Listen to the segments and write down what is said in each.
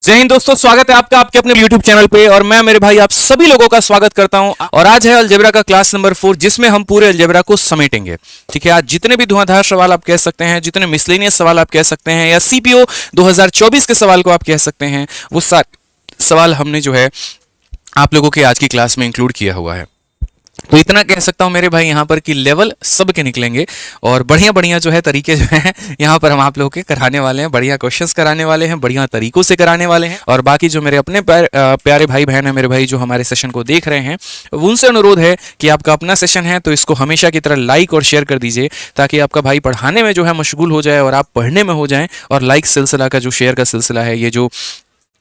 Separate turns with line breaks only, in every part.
जय हिंद दोस्तों, स्वागत है आपका आपके अपने YouTube चैनल पे। और मैं मेरे भाई आप सभी लोगों का स्वागत करता हूं। और आज है अलजेब्रा का क्लास नंबर 4, जिसमें हम पूरे अलजेब्रा को समेटेंगे। ठीक है, आज जितने भी धुआंधार सवाल आप कह सकते हैं, जितने मिसलेनियस सवाल आप कह सकते हैं, या सीपीओ 2024 के सवाल को आप कह सकते हैं, वो सारे सवाल हमने जो है आप लोगों के आज की क्लास में इंक्लूड किया हुआ है। तो इतना कह सकता हूं मेरे भाई यहाँ पर कि लेवल सबके निकलेंगे और बढ़िया बढ़िया जो है तरीके जो है यहाँ पर हम आप लोगों के कराने वाले हैं। बढ़िया क्वेश्चंस कराने वाले हैं, बढ़िया तरीकों से कराने वाले हैं। और बाकी जो मेरे अपने प्यारे भाई बहन है, मेरे भाई जो हमारे सेशन को देख रहे हैं, उनसे अनुरोध है कि आपका अपना सेशन है तो इसको हमेशा की तरह लाइक और शेयर कर दीजिए, ताकि आपका भाई पढ़ाने में जो है मशगूल हो जाए और आप पढ़ने में हो जाएं। और लाइक सिलसिला का जो शेयर का सिलसिला है, ये जो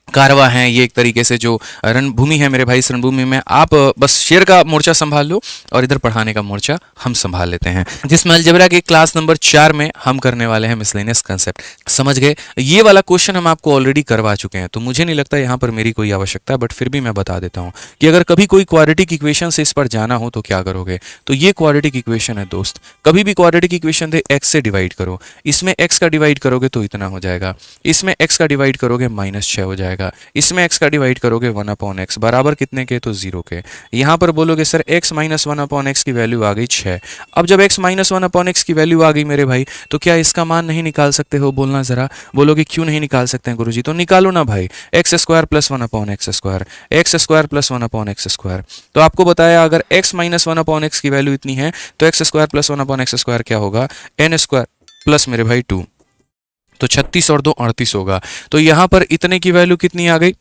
कारवा है, ये एक तरीके से जो रणभूमि है मेरे भाई, इस रणभूमि में आप बस शेयर का मोर्चा संभाल लो और इधर पढ़ाने का मोर्चा हम संभाल लेते हैं, जिसमें अलजेब्रा के क्लास नंबर 4 में हम करने वाले हैं मिसलेनियस कंसेप्ट। समझ गए? ये वाला क्वेश्चन हम आपको ऑलरेडी करवा चुके हैं, तो मुझे नहीं लगता यहाँ पर मेरी कोई आवश्यकता है, बट फिर भी मैं बता देता हूँ कि अगर कभी कोई क्वाड्रेटिक इक्वेशन से इस पर जाना हो तो क्या करोगे। तो ये क्वाड्रेटिक इक्वेशन है दोस्त, कभी भी क्वाड्रेटिक इक्वेशन दे एक्स से डिवाइड करो, इसमें एक्स का डिवाइड करोगे तो इतना हो जाएगा, इसमें एक्स का डिवाइड करोगे -6 हो जाएगा, इसमें x का डिवाइड करोगे 1/x बराबर कितने के, तो 0 के। यहां पर बोलोगे सर x माइनस 1/x की वैल्यू आ गई 6। अब जब x माइनस 1/x की वैल्यू आ गई मेरे भाई, तो क्या इसका मान नहीं निकाल सकते हो? बोलना जरा। बोलोगे क्यों नहीं निकाल सकते हैं गुरुजी? तो निकालो ना भाई, x² plus 1/x², x² plus 1/x²। तो आपको बताया अगर x माइनस 1/x की वैल्यू इतनी है तो x² प्लस 1/x² क्या होगा, n² प्लस मेरे भाई 2, तो 36 और 2 38 होगा। तो यहां पर इतने की वैल्यू कितनी आ गई,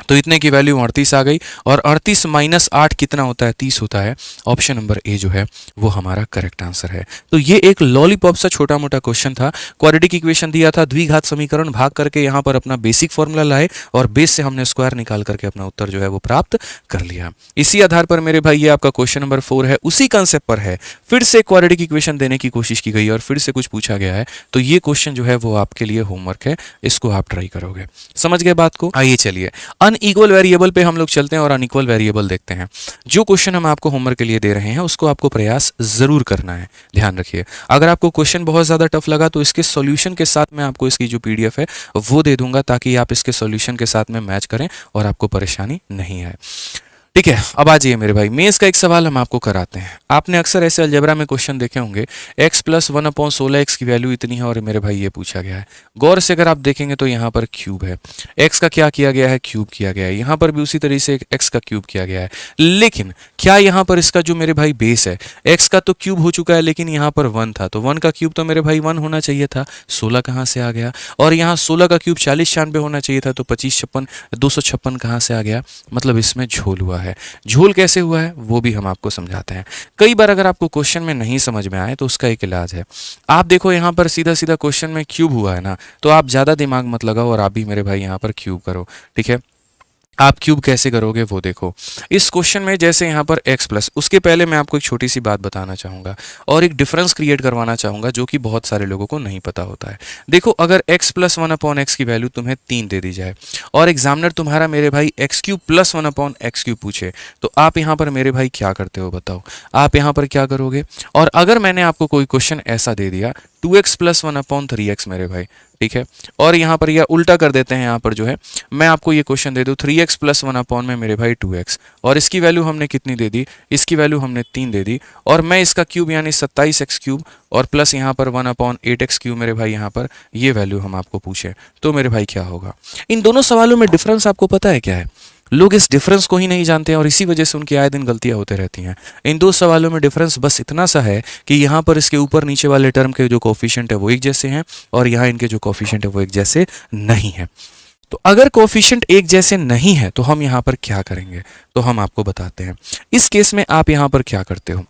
तो इतने की वैल्यू 38 आ गई। और 38 माइनस 8 कितना होता है, 30 होता है। ऑप्शन नंबर ए जो है वो हमारा करेक्ट आंसर है। तो ये एक लॉलीपॉप सा छोटा मोटा क्वेश्चन था। क्वाड्रेटिक इक्वेशन दिया था, द्विघात समीकरण भाग करके यहाँ पर अपना बेसिक फॉर्मूला लाए और बेस से हमने स्क्वायर निकाल करके अपना उत्तर जो है वो प्राप्त कर लिया। इसी आधार पर मेरे भाई ये आपका क्वेश्चन नंबर 4 है, उसी कंसेप्ट पर है। फिर से क्वाड्रेटिक इक्वेशन देने की कोशिश की गई और फिर से कुछ पूछा गया है, तो ये क्वेश्चन जो है वो आपके लिए होमवर्क है, इसको आप ट्राई करोगे। समझ गए बात को? आइए चलिए अनइक्वल वेरिएबल पे हम लोग चलते हैं और अनइक्वल वेरिएबल देखते हैं। जो क्वेश्चन हम आपको होमवर्क के लिए दे रहे हैं उसको आपको प्रयास जरूर करना है। ध्यान रखिए, अगर आपको क्वेश्चन बहुत ज्यादा टफ लगा तो इसके सॉल्यूशन के साथ मैं आपको इसकी जो पीडीएफ है वो दे दूंगा, ताकि आप इसके सॉल्यूशन के साथ में मैच करें और आपको परेशानी नहीं आए। ठीक है, अब आ जाइए मेरे भाई, मेंस का एक सवाल हम आपको कराते हैं। आपने अक्सर ऐसे अलजेब्रा में क्वेश्चन देखे होंगे, x प्लस 1/16x की वैल्यू इतनी है और मेरे भाई ये पूछा गया है। गौर से अगर आप देखेंगे तो यहाँ पर क्यूब है, x का क्या किया गया है, क्यूब किया गया है। यहाँ पर भी उसी तरीके से x का क्यूब किया गया है। लेकिन क्या यहाँ पर इसका जो मेरे भाई बेस है, x का तो क्यूब हो चुका है, लेकिन यहाँ पर 1 था, तो 1 का क्यूब तो मेरे भाई 1 होना चाहिए था, 16 कहाँ से आ गया? और यहाँ 16 का क्यूब 4096 होना चाहिए था, तो 2556 256 कहाँ से आ गया? मतलब इसमें झोल हुआ है। झोल कैसे हुआ है वो भी हम आपको समझाते हैं। कई बार अगर आपको क्वेश्चन में नहीं समझ में आए तो उसका एक इलाज है। आप देखो यहाँ पर सीधा सीधा क्वेश्चन में क्यूब हुआ है ना, तो आप ज्यादा दिमाग मत लगाओ और आप भी मेरे भाई यहाँ पर क्यूब करो। ठीक है, आप क्यूब कैसे करोगे वो देखो। इस क्वेश्चन में जैसे यहाँ पर x प्लस, उसके पहले मैं आपको एक छोटी सी बात बताना चाहूँगा और एक डिफरेंस क्रिएट करवाना चाहूँगा जो कि बहुत सारे लोगों को नहीं पता होता है। देखो, अगर x प्लस 1/x की वैल्यू तुम्हें 3 दे दी जाए और एग्जामिनर तुम्हारा मेरे भाई x³ प्लस 1/x³ पूछे, तो आप यहाँ पर मेरे भाई क्या करते हो बताओ? आप यहाँ पर क्या करोगे? और अगर मैंने आपको कोई क्वेश्चन ऐसा दे दिया 2x प्लस 1/3x मेरे भाई, ठीक है, और यहाँ पर यह उल्टा कर देते हैं, यहाँ पर जो है मैं आपको ये क्वेश्चन दे दूँ 3x प्लस 1 में मेरे भाई 2x, और इसकी वैल्यू हमने कितनी दे दी? इसकी वैल्यू हमने 3 दे दी, और मैं इसका क्यूब यानी 27x³ और प्लस यहाँ पर 1/8x³ मेरे भाई यहाँ पर ये वैल्यू हम आपको पूछे, तो मेरे भाई क्या होगा? इन दोनों सवालों में डिफरेंस आपको पता है क्या है? लोग इस डिफरेंस को ही नहीं जानते हैं और इसी वजह से उनकी आए दिन गलतियां होते रहती हैं। इन दो सवालों में डिफरेंस बस इतना सा है कि यहाँ पर इसके ऊपर नीचे वाले टर्म के जो कोफिशिएंट है वो एक जैसे हैं और यहाँ इनके जो कोफिशिएंट है वो एक जैसे नहीं है। तो अगर कोफिशिएंट एक जैसे नहीं है तो हम यहाँ पर क्या करेंगे, तो हम आपको बताते हैं। इस केस में आप यहाँ पर क्या करते हो?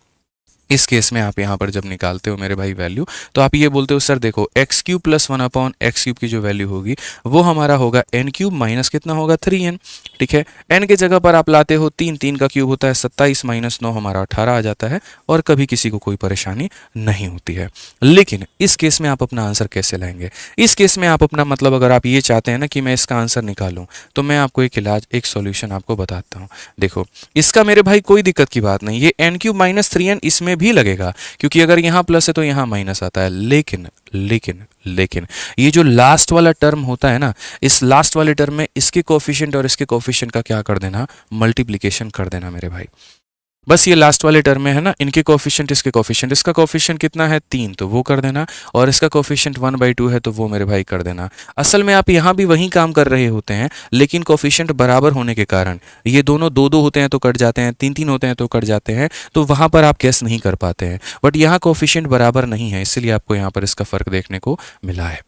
इस केस में आप यहाँ पर जब निकालते हो मेरे भाई वैल्यू, तो आप ये बोलते हो सर देखो x³ प्लस 1/x³ की जो वैल्यू होगी वो हमारा होगा n³ माइनस कितना होगा 3n। ठीक है, n के जगह पर आप लाते हो 3, 3 का क्यूब होता है 27 माइनस 9 हमारा 18 आ जाता है और कभी किसी को कोई परेशानी नहीं होती है। लेकिन इस केस में आप अपना आंसर कैसे लाएंगे? इस केस में आप अपना मतलब अगर आप ये चाहते हैं ना कि मैं इसका आंसर निकालूं, तो मैं आपको एक इलाज, एक सॉल्यूशन आपको बताता हूँ। देखो, इसका मेरे भाई कोई दिक्कत की बात नहीं, ये n³ माइनस 3n इसमें भी लगेगा, क्योंकि अगर यहाँ प्लस है तो यहाँ माइनस आता है। लेकिन लेकिन लेकिन ये जो लास्ट वाला टर्म होता है ना, इस लास्ट वाले टर्म में इसके कोफिशिएंट और इसके कोफिशिएंट का क्या कर देना, मल्टीप्लिकेशन कर देना मेरे भाई। बस ये लास्ट वाले टर्म में है ना, इनके कोफिशिएंट इसके कोफिशिएंट, इसका कोफिशिएंट कितना है 3 तो वो कर देना, और इसका कोफिशिएंट 1/2 है तो वो मेरे भाई कर देना। असल में आप यहाँ भी वही काम कर रहे होते हैं, लेकिन कोफिशिएंट बराबर होने के कारण ये दोनों 2-2 होते हैं तो कट जाते हैं, 3-3 होते हैं तो कट जाते हैं, तो वहाँ पर आप गेस नहीं कर पाते हैं। बट यहाँ कोफिशिएंट बराबर नहीं है, इसलिए आपको यहाँ पर इसका फर्क देखने को मिला है।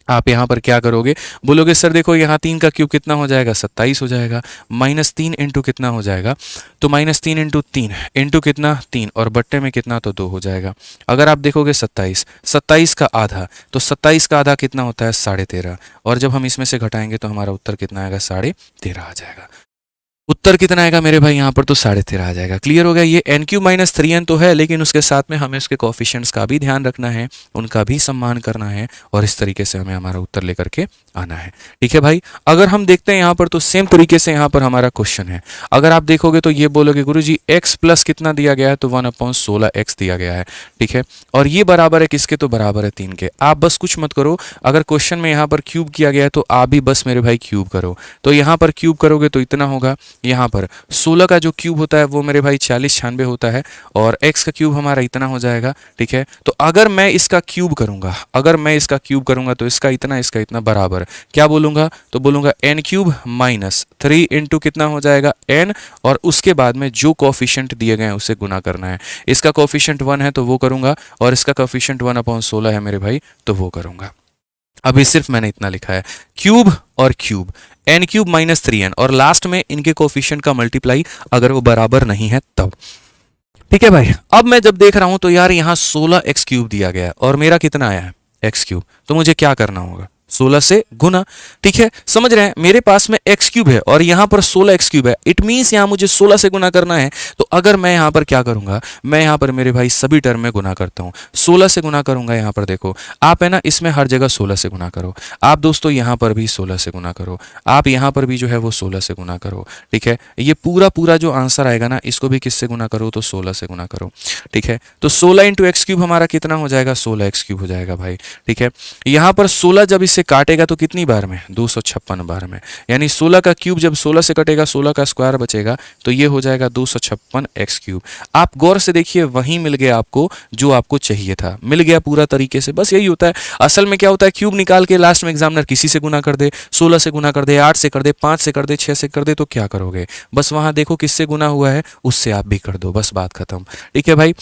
आप यहाँ पर क्या करोगे, बोलोगे सर देखो यहाँ 3 का क्यूब कितना हो जाएगा, 27 हो जाएगा। -3 इंटू कितना हो जाएगा, तो -3 इंटू 3 इंटू कितना 3, और बट्टे में कितना तो 2 हो जाएगा। अगर आप देखोगे 27 का आधा, तो 27 का आधा कितना होता है 13.5, और जब हम इसमें से घटाएंगे तो हमारा उत्तर कितना आएगा 13.5 आ जाएगा। उत्तर कितना आएगा मेरे भाई यहाँ पर, तो 13.5 आ जाएगा। क्लियर हो गया। ये n³ - 3n तो है, लेकिन उसके साथ में हमें इसके कोफिशिएंट्स का भी ध्यान रखना है, उनका भी सम्मान करना है, और इस तरीके से हमें हमारा उत्तर लेकर के आना है। ठीक है भाई। अगर हम देखते हैं यहाँ पर, तो सेम तरीके से यहाँ पर हमारा क्वेश्चन है। अगर आप देखोगे तो ये बोलोगे गुरुजी x प्लस कितना दिया गया है, तो 1/16x दिया गया है। ठीक है, और ये बराबर है किसके, तो बराबर है 3 के। आप बस कुछ मत करो, अगर क्वेश्चन में यहाँ पर क्यूब किया गया है तो आप भी बस मेरे भाई क्यूब करो। तो यहाँ पर क्यूब करोगे तो इतना होगा, यहाँ पर 16 का जो क्यूब होता है वो मेरे भाई 4096 होता है, और x का क्यूब हमारा इतना हो जाएगा। ठीक है, तो अगर मैं इसका क्यूब करूंगा तो इसका इतना बराबर क्या बोलूंगा, तो बोलूंगा n³ - 3 इंटू कितना हो जाएगा n, और उसके बाद में जो कोफिशिएंट दिए गए हैं उससे गुना करना है। इसका कोफिशिएंट 1 है तो वो करूंगा, और इसका कोफिशिएंट 1/16 है मेरे भाई तो वो करूंगा। अभी सिर्फ मैंने इतना लिखा है, क्यूब और क्यूब, n³ - 3n, और लास्ट में इनके कोफिशिएंट का मल्टीप्लाई अगर वो बराबर नहीं है तब। ठीक है भाई। अब मैं जब देख रहा हूं तो यार यहाँ 16x³ दिया गया है और मेरा कितना आया है x³, तो मुझे क्या करना होगा, 16 से गुना। ठीक है, समझ रहे हैं, मेरे पास में x³ है और यहाँ पर 16x³ है, इट मीन्स यहाँ मुझे 16 से गुना करना है। तो अगर मैं यहाँ पर क्या करूंगा, मैं यहाँ पर मेरे भाई सभी टर्म में गुना करता हूँ, 16 से गुना करूंगा। यहाँ पर देखो आप है ना, इसमें हर जगह 16 से गुना करो। आप दोस्तों यहाँ पर भी 16 से गुना करो, आप यहाँ पर भी जो है वो 16 से गुना करो। ठीक है, ये पूरा जो आंसर आएगा ना, इसको भी किससे गुना करो, तो 16 से गुना करो। ठीक है, तो 16 इंटू x³ हमारा कितना हो जाएगा, 16x³ हो जाएगा भाई। ठीक है, यहाँ पर 16 जब इससे काटेगा तो कितनी बार में, 256 बार में, यानी 16 का क्यूब जब 16 से कटेगा, 16 का स्क्वायर बचेगा, तो ये हो जाएगा 256x³। आप गौर से देखिए, वही मिल गया आपको जो आपको चाहिए था, मिल गया पूरा तरीके से। बस यही होता है। असल में क्या होता है, क्यूब निकाल के लास्ट में एग्जामिनर किसी से गुना कर दे, 16 से गुना कर दे, 8 से कर दे, 5 से कर दे, 6 से कर दे, तो क्या करोगे, बस वहां देखो किससे गुना हुआ है, उससे आप भी कर दो, बस बात खत्म। ठीक है भाई।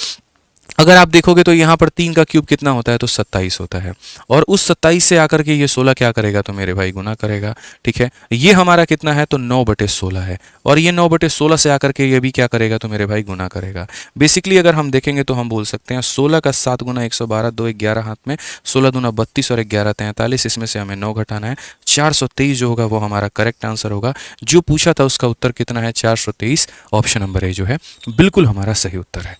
अगर आप देखोगे तो यहाँ पर 3 का क्यूब कितना होता है, तो 27 होता है, और उस 27 से आकर के ये 16 क्या करेगा, तो मेरे भाई गुना करेगा। ठीक है, ये हमारा कितना है, तो 9/16 है, और ये 9/16 से आकर के ये भी क्या करेगा, तो मेरे भाई गुना करेगा। बेसिकली अगर हम देखेंगे तो हम बोल सकते हैं 16 का 7 गुना 112, 2 11 हाथ में, 16 दूना 32 और 11 43, इसमें से हमें 9 घटाना है। 423 जो होगा वो हमारा करेक्ट आंसर होगा। जो पूछा था उसका उत्तर कितना है, 423। ऑप्शन नंबर ए जो है बिल्कुल हमारा सही उत्तर है।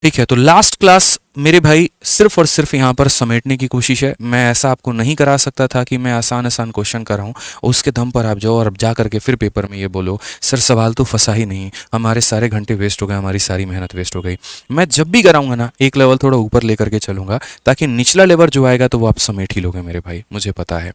ठीक है, तो लास्ट क्लास मेरे भाई सिर्फ और सिर्फ यहाँ पर समेटने की कोशिश है। मैं ऐसा आपको नहीं करा सकता था कि मैं आसान क्वेश्चन कराऊं और उसके दम पर आप जाओ और अब जा करके फिर पेपर में ये बोलो सर सवाल तो फंसा ही नहीं, हमारे सारे घंटे वेस्ट हो गए, हमारी सारी मेहनत वेस्ट हो गई। मैं जब भी कराऊंगा ना, एक लेवल थोड़ा ऊपर लेकर के चलूंगा, ताकि निचला लेवल जो आएगा तो वो आप समेट ही लोगे मेरे भाई, मुझे पता है।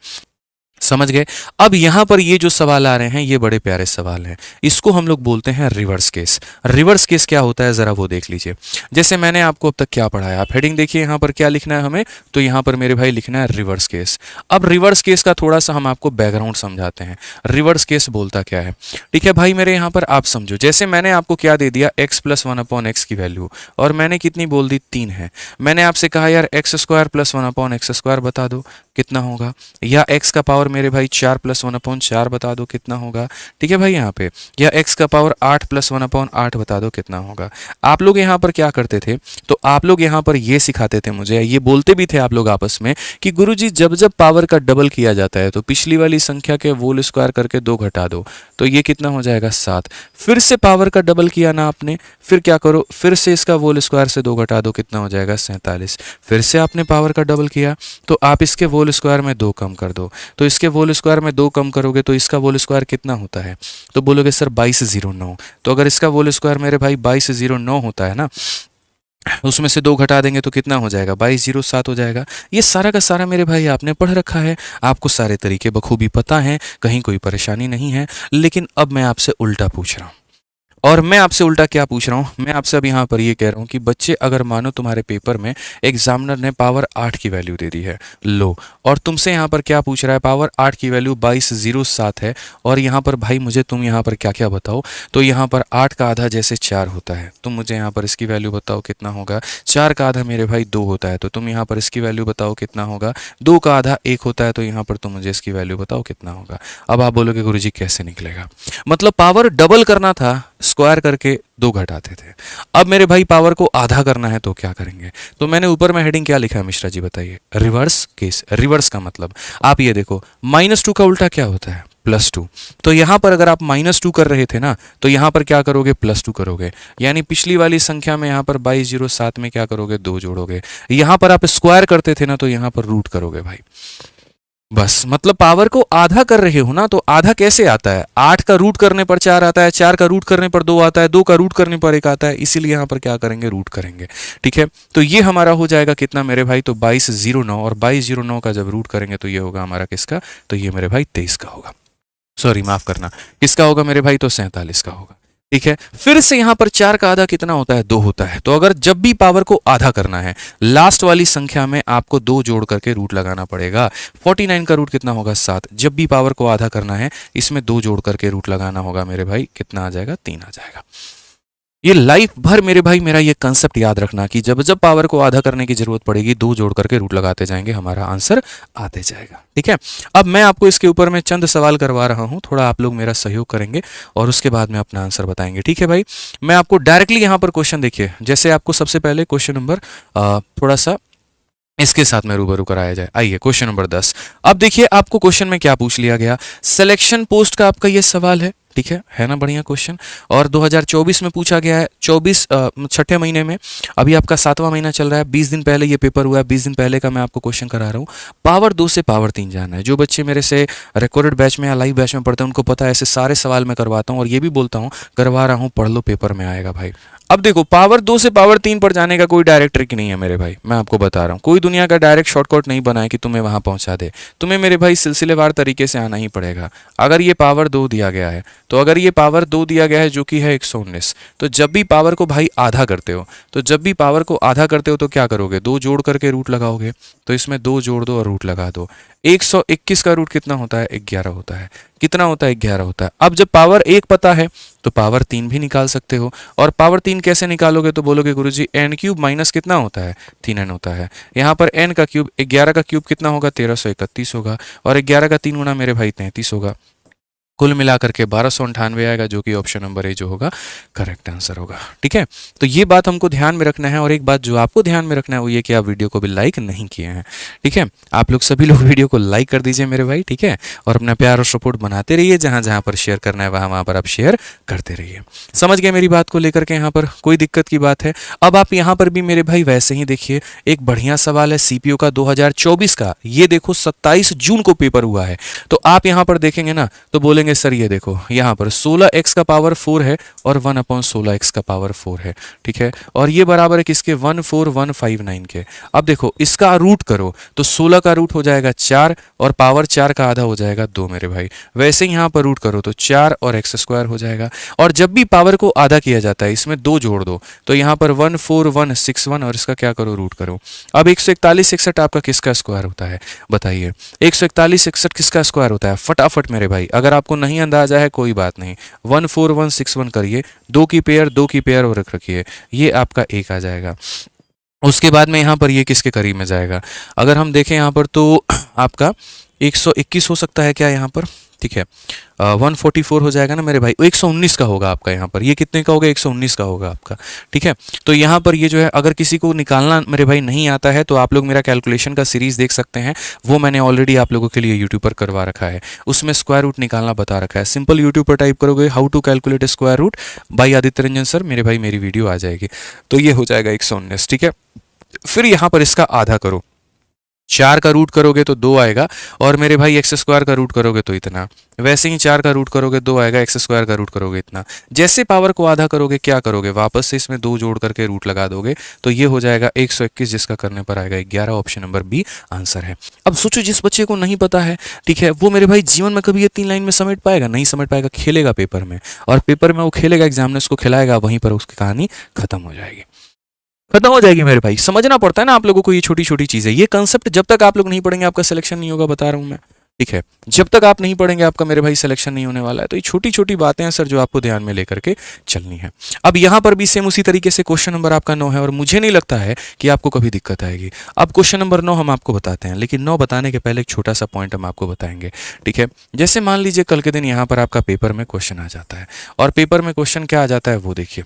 समझ गए। अब यहां पर ये जो सवाल आ रहे हैं ये बड़े प्यारे सवाल हैं, इसको हम लोग बोलते हैं रिवर्स केस। रिवर्स केस क्या होता है जरा वो देख लीजिए। जैसे मैंने आपको अब तक क्या पढ़ाया, आप हेडिंग देखिए यहां पर क्या लिखना है हमें, तो यहां पर मेरे भाई लिखना है रिवर्स केस। अब रिवर्स केस का थोड़ा सा हम आपको बैकग्राउंड समझाते हैं, रिवर्स केस बोलता क्या है। ठीक है भाई, मेरे यहां पर आप समझो, जैसे मैंने आपको क्या दे दिया, x + 1/x की वैल्यू, और मैंने कितनी बोल दी, 3 है। मैंने आपसे कहा यार x² + 1/x² बता दो कितना होगा, या x का पावर मेरे भाई 4 + 1/4 बता दो कितना होगा। ठीक है भाई, यहाँ पे या x का पावर 8 + 1/8 बता दो कितना होगा। आप लोग यहाँ पर क्या करते थे, तो आप लोग यहाँ पर ये सिखाते थे मुझे, ये बोलते भी थे आप लोग आपस में कि गुरुजी जब जब पावर का डबल किया जाता है तो पिछली वाली संख्या के होल स्क्वायर करके 2 घटा दो, तो ये कितना हो जाएगा 7। फिर से पावर का डबल किया ना आपने, फिर क्या करो, फिर से इसका होल स्क्वायर से 2 घटा दो, कितना हो जाएगा 47। फिर से आपने पावर का डबल किया तो आप इसके होल स्क्वायर में 2 कम कर दो, तो इसके होल स्क्वायर में 2 कम करोगे तो इसका होल स्क्वायर कितना होता है, तो बोलोगे सर 2209। तो अगर इसका होल स्क्वायर मेरे भाई 2209 होता है ना, उसमें से 2 घटा देंगे तो कितना हो जाएगा, 2207 हो जाएगा। ये सारा का सारा मेरे भाई आपने पढ़ रखा है, आपको सारे तरीके बखूबी पता हैं, कहीं कोई परेशानी नहीं है। लेकिन अब मैं आपसे उल्टा पूछ रहा हूँ, और मैं आपसे उल्टा क्या पूछ रहा हूँ, मैं आपसे अब यहाँ पर ये कह रहा हूँ कि बच्चे, अगर मानो तुम्हारे पेपर में एग्जामिनर ने पावर 8 की वैल्यू दे दी है, लो, और तुमसे यहाँ पर क्या पूछ रहा है, पावर 8 की वैल्यू 2207 है, और यहाँ पर भाई मुझे तुम यहाँ पर क्या क्या बताओ, तो यहाँ पर 8 का आधा जैसे 4 होता है, तुम मुझे यहाँ पर इसकी वैल्यू बताओ कितना होगा। 4 का आधा मेरे भाई 2 होता है, तो तुम यहाँ पर इसकी वैल्यू बताओ कितना होगा। 2 का आधा 1 होता है, तो यहाँ पर तुम मुझे इसकी वैल्यू बताओ कितना होगा। अब आप बोलोगे गुरुजी कैसे निकलेगा, मतलब पावर डबल करना था, स्क्वायर करके 2 घटाते थे। अब मेरे भाई पावर को आधा करना है तो क्या करेंगे, तो मैंने ऊपर में हेडिंग क्या लिखा है मिश्रा जी बताइए, रिवर्स केस। रिवर्स का मतलब आप ये देखो, -2 का उल्टा क्या होता है, +2। तो यहां पर अगर आप -2 कर रहे थे ना, तो यहां पर क्या करोगे, +2 करोगे, यानी पिछली वाली संख्या में यहां पर 2207 में क्या करोगे, 2 जोड़ोगे। यहां पर आप स्क्वायर करते थे ना, तो यहां पर रूट करोगे भाई, बस। मतलब पावर को आधा कर रहे हो ना, तो आधा कैसे आता है, 8 का रूट करने पर 4 आता है, 4 का रूट करने पर 2 आता है, 2 का रूट करने पर 1 आता है, इसीलिए यहां पर क्या करेंगे, रूट करेंगे। ठीक है, तो ये हमारा हो जाएगा कितना मेरे भाई, तो 2209, और 2209 का जब रूट करेंगे तो ये होगा हमारा किसका, तो ये मेरे भाई 23 का होगा, सॉरी माफ करना, किसका होगा मेरे भाई, तो 47 का होगा। ठीक है, फिर से यहां पर 4 का आधा कितना होता है, 2 होता है। तो अगर जब भी पावर को आधा करना है, लास्ट वाली संख्या में आपको 2 जोड़ करके रूट लगाना पड़ेगा। 49 का रूट कितना होगा, 7। जब भी पावर को आधा करना है, इसमें 2 जोड़ करके रूट लगाना होगा मेरे भाई, कितना आ जाएगा, 3 आ जाएगा। ये लाइफ भर मेरे भाई मेरा ये कंसेप्ट याद रखना कि जब जब पावर को आधा करने की जरूरत पड़ेगी, 2 जोड़ करके रूट लगाते जाएंगे, हमारा आंसर आते जाएगा। ठीक है, अब मैं आपको इसके ऊपर में चंद सवाल करवा रहा हूं, थोड़ा आप लोग मेरा सहयोग करेंगे और उसके बाद में अपना आंसर बताएंगे। ठीक है भाई, मैं आपको डायरेक्टली यहां पर क्वेश्चन, देखिए जैसे आपको सबसे पहले क्वेश्चन नंबर थोड़ा सा इसके साथ में रूबरू कराया जाए। आइए क्वेश्चन नंबर 10। अब देखिए आपको क्वेश्चन में क्या पूछ लिया गया, सिलेक्शन पोस्ट का आपका ये सवाल है। ठीक है ना, बढ़िया क्वेश्चन, और 2024 में पूछा गया है, 24 छठे महीने में, अभी आपका 7वां महीना चल रहा है, 20 दिन पहले ये पेपर हुआ है, 20 दिन पहले का मैं आपको क्वेश्चन करा रहा हूँ। पावर 2 से पावर 3 जाना है। जो बच्चे मेरे से रिकॉर्डेड बैच में या लाइव बैच में पढ़ते हैं उनको पता है, ऐसे सारे सवाल मैं करवाता हूँ, और ये भी बोलता हूँ करवा रहा हूँ, पढ़ लो, पेपर में आएगा भाई। अब देखो, पावर 2 से पावर 3 पर जाने का कोई डायरेक्ट ट्रिक नहीं है मेरे भाई, मैं आपको बता रहा हूँ। कोई दुनिया का डायरेक्ट शॉर्टकट नहीं बना है कि तुम्हें वहां पहुंचा दे, तुम्हें मेरे भाई सिलसिलेवार तरीके से आना ही पड़ेगा। अगर ये पावर 2 दिया गया है, तो अगर ये पावर 2 दिया गया है जो कि है 119, तो जब भी पावर को भाई आधा करते हो, तो जब भी पावर को आधा करते हो तो क्या करोगे, 2 जोड़ करके रूट लगाओगे। तो इसमें 2 जोड़ दो और रूट लगा दो। 121 का रूट कितना होता है, 11 होता है। कितना होता है, 11 होता है। अब जब पावर 1 पता है तो पावर 3 भी निकाल सकते हो, और पावर 3 कैसे निकालोगे, तो बोलोगे गुरुजी n क्यूब माइनस कितना होता है, 3n होता है। यहाँ पर n का क्यूब, 11 का क्यूब कितना होगा, 1331 होगा, और 11 का 3 गुना मेरे भाई 33 होगा। कुल मिलाकर के 1298 आएगा, जो कि ऑप्शन नंबर ए जो होगा करेक्ट आंसर होगा। ठीक है, तो ये बात हमको ध्यान में रखना है, और एक बात जो आपको ध्यान में रखना है वो ये कि आप वीडियो को भी लाइक नहीं किए हैं। ठीक है, आप लोग सभी लोग वीडियो को लाइक कर दीजिए मेरे भाई। ठीक है, और अपना प्यार और सपोर्ट बनाते रहिए, जहां जहां पर शेयर करना है वहां पर आप शेयर करते रहिए। समझ गए मेरी बात को लेकर के, यहाँ पर कोई दिक्कत की बात है। अब आप यहाँ पर भी मेरे भाई वैसे ही देखिए, एक बढ़िया सवाल है सीपीओ का 2024 का। ये देखो 27 जून को पेपर हुआ है, तो आप यहाँ पर देखेंगे ना तो बोलेंगे सर ये देखो यहाँ पर 16x का पावर 4 है और 1/16x का पावर 4 है। ठीक है, और ये बराबर है किसके, 14159 के। अब देखो इसका रूट करो तो 16 का रूट हो जाएगा 4, और पावर 4 का आधा हो जाएगा 2 मेरे भाई। वैसे ही यहाँ पर रूट करो तो 4 और x स्क्वायर हो जाएगा। और जब भी पावर को आधा किया जाता है, इसमें 2 जोड़ दो, तो यहाँ पर 14161, और इसका क्या करो, रूट करो। अब 14161 आपका किसका स्क्वायर होता है, बताइए। 14161 किसका स्क्वायर होता है, फटाफट मेरे भाई, अगर आपको नहीं अंदाजा है कोई बात नहीं, 14161 करिए, 2 की पेयर और रख रखिए, ये आपका 1 आ जाएगा। उसके बाद में यहाँ पर ये किसके करीब में जाएगा, अगर हम देखें यहाँ पर तो आपका 121 हो सकता है क्या यहाँ पर। ठीक है, 144 हो जाएगा ना मेरे भाई, 119 का होगा आपका यहाँ पर। ये कितने का होगा, 119 का होगा आपका। ठीक है, तो यहाँ पर ये जो है, अगर किसी को निकालना मेरे भाई नहीं आता है तो आप लोग मेरा कैलकुलेशन का सीरीज देख सकते हैं, वो मैंने ऑलरेडी आप लोगों के लिए यूट्यूब पर करवा रखा है, उसमें स्क्वायर रूट निकालना बता रखा है। सिंपल यूट्यूब पर टाइप करोगे how to calculate square root by Aditya Ranjan sir, मेरे भाई मेरी वीडियो आ जाएगी, तो ये हो जाएगा 119। ठीक है, फिर यहाँ पर इसका आधा करो, 4 का रूट करोगे तो 2 आएगा, और मेरे भाई एक्स स्क्वायर का रूट करोगे तो इतना। वैसे ही 4 का रूट करोगे 2 आएगा, एक्स स्क्वायर का रूट करोगे इतना। जैसे पावर को आधा करोगे क्या करोगे, वापस से इसमें 2 जोड़ करके रूट लगा दोगे, तो ये हो जाएगा 121, जिसका करने पर आएगा 11। ऑप्शन नंबर बी आंसर है। अब सोचो जिस बच्चे को नहीं पता है, ठीक है, वो मेरे भाई जीवन में कभी ये 3 लाइन में समेट पाएगा? नहीं समेट पाएगा। खेलेगा पेपर में, और पेपर में वो खेलेगा, एग्जाम में उसको खिलाएगा, वहीं पर उसकी कहानी खत्म हो जाएगी, खत्म हो जाएगी मेरे भाई। समझना पड़ता है ना आप लोगों को, ये छोटी छोटी चीजें, ये कंसेप्ट जब तक आप लोग नहीं पढ़ेंगे आपका सिलेक्शन नहीं होगा, बता रहा हूं मैं, ठीक है। जब तक आप नहीं पढ़ेंगे आपका मेरे भाई सिलेक्शन नहीं होने वाला है। तो ये छोटी छोटी बातें हैं सर जो आपको ध्यान में लेकर के चलनी है। अब यहां पर भी सेम उसी तरीके से क्वेश्चन नंबर आपका 9 है, और मुझे नहीं लगता है कि आपको कभी दिक्कत आएगी। अब क्वेश्चन नंबर 9 हम आपको बताते हैं, लेकिन 9 बताने के पहले एक छोटा सा पॉइंट हम आपको बताएंगे, ठीक है। जैसे मान लीजिए कल के दिन यहाँ पर आपका पेपर में क्वेश्चन आ जाता है, और पेपर में क्वेश्चन क्या आ जाता है वो देखिए।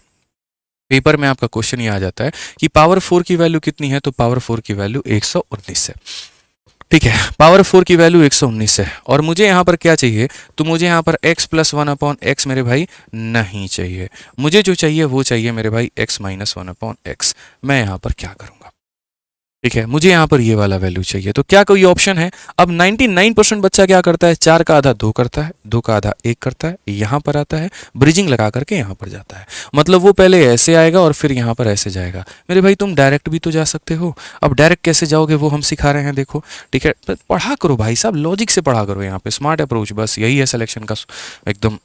पेपर में आपका क्वेश्चन ये आ जाता है कि पावर 4 की वैल्यू कितनी है, तो पावर 4 की वैल्यू 119 है, ठीक है। पावर 4 की वैल्यू 119 है, और मुझे यहाँ पर क्या चाहिए, तो मुझे यहाँ पर x + 1/x मेरे भाई नहीं चाहिए। मुझे जो चाहिए वो चाहिए मेरे भाई x - 1/x। मैं यहाँ पर क्या करूँगा, ठीक है, मुझे यहाँ पर ये वाला वैल्यू चाहिए। तो क्या कोई ऑप्शन है? अब 99% बच्चा क्या करता है, 4 का आधा 2 करता है, 2 का आधा 1 करता है, यहाँ पर आता है, ब्रिजिंग लगा करके यहाँ पर जाता है। मतलब वो पहले ऐसे आएगा और फिर यहाँ पर ऐसे जाएगा। मेरे भाई तुम डायरेक्ट भी तो जा सकते हो। अब डायरेक्ट कैसे जाओगे वो हम सिखा रहे हैं, देखो, ठीक है। पढ़ा करो भाई साहब, लॉजिक से पढ़ा करो, यहाँ पे स्मार्ट अप्रोच, बस यही है सिलेक्शन का एकदम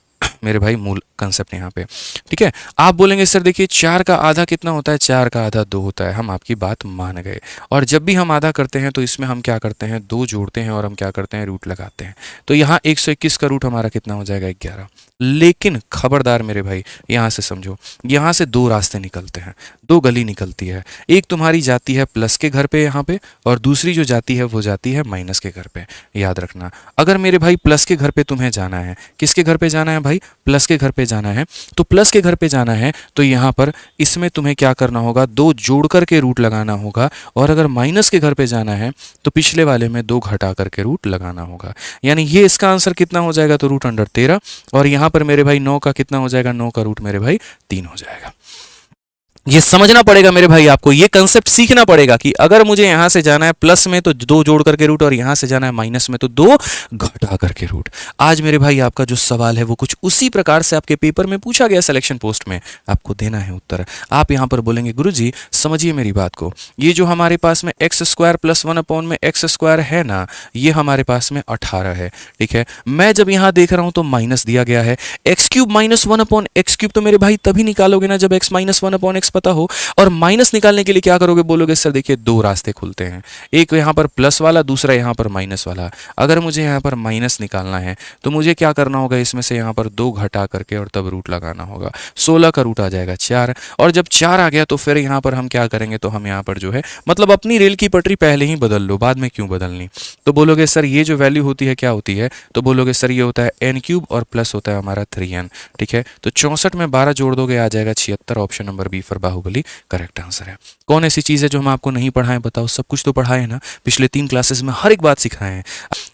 मेरे भाई मूल कंसेप्ट यहाँ पे, ठीक है। आप बोलेंगे सर देखिए 4 का आधा कितना होता है, 4 का आधा 2 होता है। हम आपकी बात मान गए, और जब भी हम आधा करते हैं तो इसमें हम क्या करते हैं, 2 जोड़ते हैं और हम क्या करते हैं, रूट लगाते हैं। तो यहाँ 121 का रूट हमारा कितना हो जाएगा, 11। लेकिन खबरदार मेरे भाई, यहाँ से समझो, यहाँ से 2 रास्ते निकलते हैं, 2 गली निकलती है। एक तुम्हारी जाती है प्लस के घर पे यहाँ पे, और दूसरी जो जाती है वो जाती है माइनस के घर पे। याद रखना, अगर मेरे भाई प्लस के घर पे तुम्हें जाना है, किसके घर पे जाना है भाई, प्लस के घर पे जाना है, तो प्लस के घर पे जाना है तो यहाँ पर इसमें तुम्हें क्या करना होगा, 2 जोड़ करके रूट लगाना होगा। और अगर माइनस के घर पे जाना है तो पिछले वाले में 2 घटा करके रूट लगाना होगा। यानी ये इसका आंसर कितना हो जाएगा, तो √13। और यहाँ पर मेरे भाई 9 का कितना हो जाएगा, 9 का रूट मेरे भाई 3 हो जाएगा। ये समझना पड़ेगा मेरे भाई, आपको ये कंसेप्ट सीखना पड़ेगा कि अगर मुझे यहां से जाना है प्लस में तो 2 जोड़ करके रूट, और यहां से जाना है माइनस में तो 2 घटा करके रूट। आज मेरे भाई आपका जो सवाल है वो कुछ उसी प्रकार से आपके पेपर में पूछा गया, सिलेक्शन पोस्ट में आपको देना है उत्तर। आप यहां पर बोलेंगे गुरुजी समझिए मेरी बात को, ये जो हमारे पास में x² + 1/x² है ना, ये हमारे पास में 18 है, ठीक है। मैं जब यहां देख रहा हूं तो माइनस दिया गया है, x³ - 1/x³ तो मेरे भाई तभी निकालोगे ना जब x - 1/x पता हो। और माइनस निकालने के लिए क्या करोगे, बोलोगे सर देखिए 2 रास्ते खुलते हैं, एक यहाँ पर प्लस वाला, दूसरा यहाँ पर माइनस वाला। अगर मुझे यहाँ पर माइनस निकालना है तो मुझे क्या करना होगा, इसमें से यहाँ पर 2 घटा करके और तब रूट लगाना होगा। 16 का रूट आ जाएगा 4, और जब 4 आ गया तो फिर यहाँ पर हम क्या करेंगे, तो हम यहाँ पर जो है मतलब अपनी रेल की पटरी पहले ही बदल लो, बाद में क्यों बदलनी। तो बोलोगे सर ये जो वैल्यू होती है क्या होती है, तो बोलोगे सर ये होता है n³ और प्लस होता है हमारा 3n, ठीक है। तो 64 में 12 जोड़ दोगे आ जाएगा 76। Option number B for Baahubali correct answer है। कौन ऐसी चीज है जो हम आपको नहीं पढ़ाएं, बताओ, सब कुछ तो पढ़ाए ना, पिछले 3 क्लासेस में हर एक बात सिखाए हैं।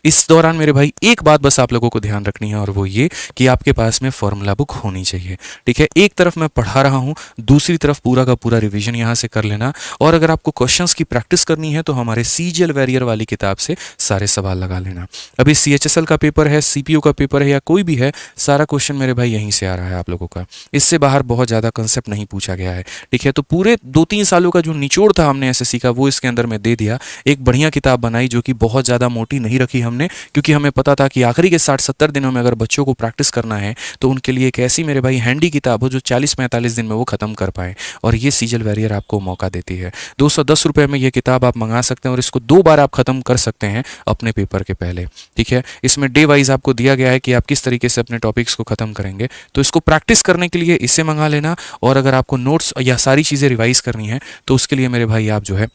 इस दौरान मेरे भाई एक बात बस आप लोगों को ध्यान रखनी है, और वो ये कि आपके पास में फॉर्मूला बुक होनी चाहिए, ठीक है। एक तरफ मैं पढ़ा रहा हूं, दूसरी तरफ पूरा का पूरा रिवीजन यहां से कर लेना। और अगर आपको क्वेश्चंस की प्रैक्टिस करनी है तो हमारे सीजीएल वैरियर वाली किताब से सारे सवाल लगा लेना। अभी CHSL का पेपर है, CPU का पेपर है, या कोई भी है, सारा क्वेश्चन मेरे भाई यहीं से आ रहा है आप लोगों का। इससे बाहर बहुत ज्यादा कंसेप्ट नहीं पूछा गया है, ठीक है। तो पूरे 2-3 सालों का जो निचोड़ था हमने SSC का वो इसके अंदर में दे दिया। एक बढ़िया किताब बनाई जो कि बहुत ज़्यादा मोटी नहीं रखी हमने, क्योंकि हमें पता था कि आखिरी के 60-70 दिनों में अगर बच्चों को प्रैक्टिस करना है तो उनके लिए एक ऐसी मेरे भाई हैंडी किताब हो जो 40-45 दिन में वो खत्म कर पाए, और ये सीजीएल वैरियर आपको मौका देती है। 210 रुपये में ये किताब आप मंगा सकते हैं, और इसको 2 बार आप खत्म कर सकते हैं अपने पेपर के पहले, ठीक है। इसमें डे वाइज आपको दिया गया है कि आप किस तरीके से अपने टॉपिक्स को खत्म करेंगे। तो इसको प्रैक्टिस करने के लिए इसे मंगा लेना, और अगर आपको नोट्स या सारी चीज़ें रिवाइज करनी है तो उसके लिए मेरे भाई आप जो है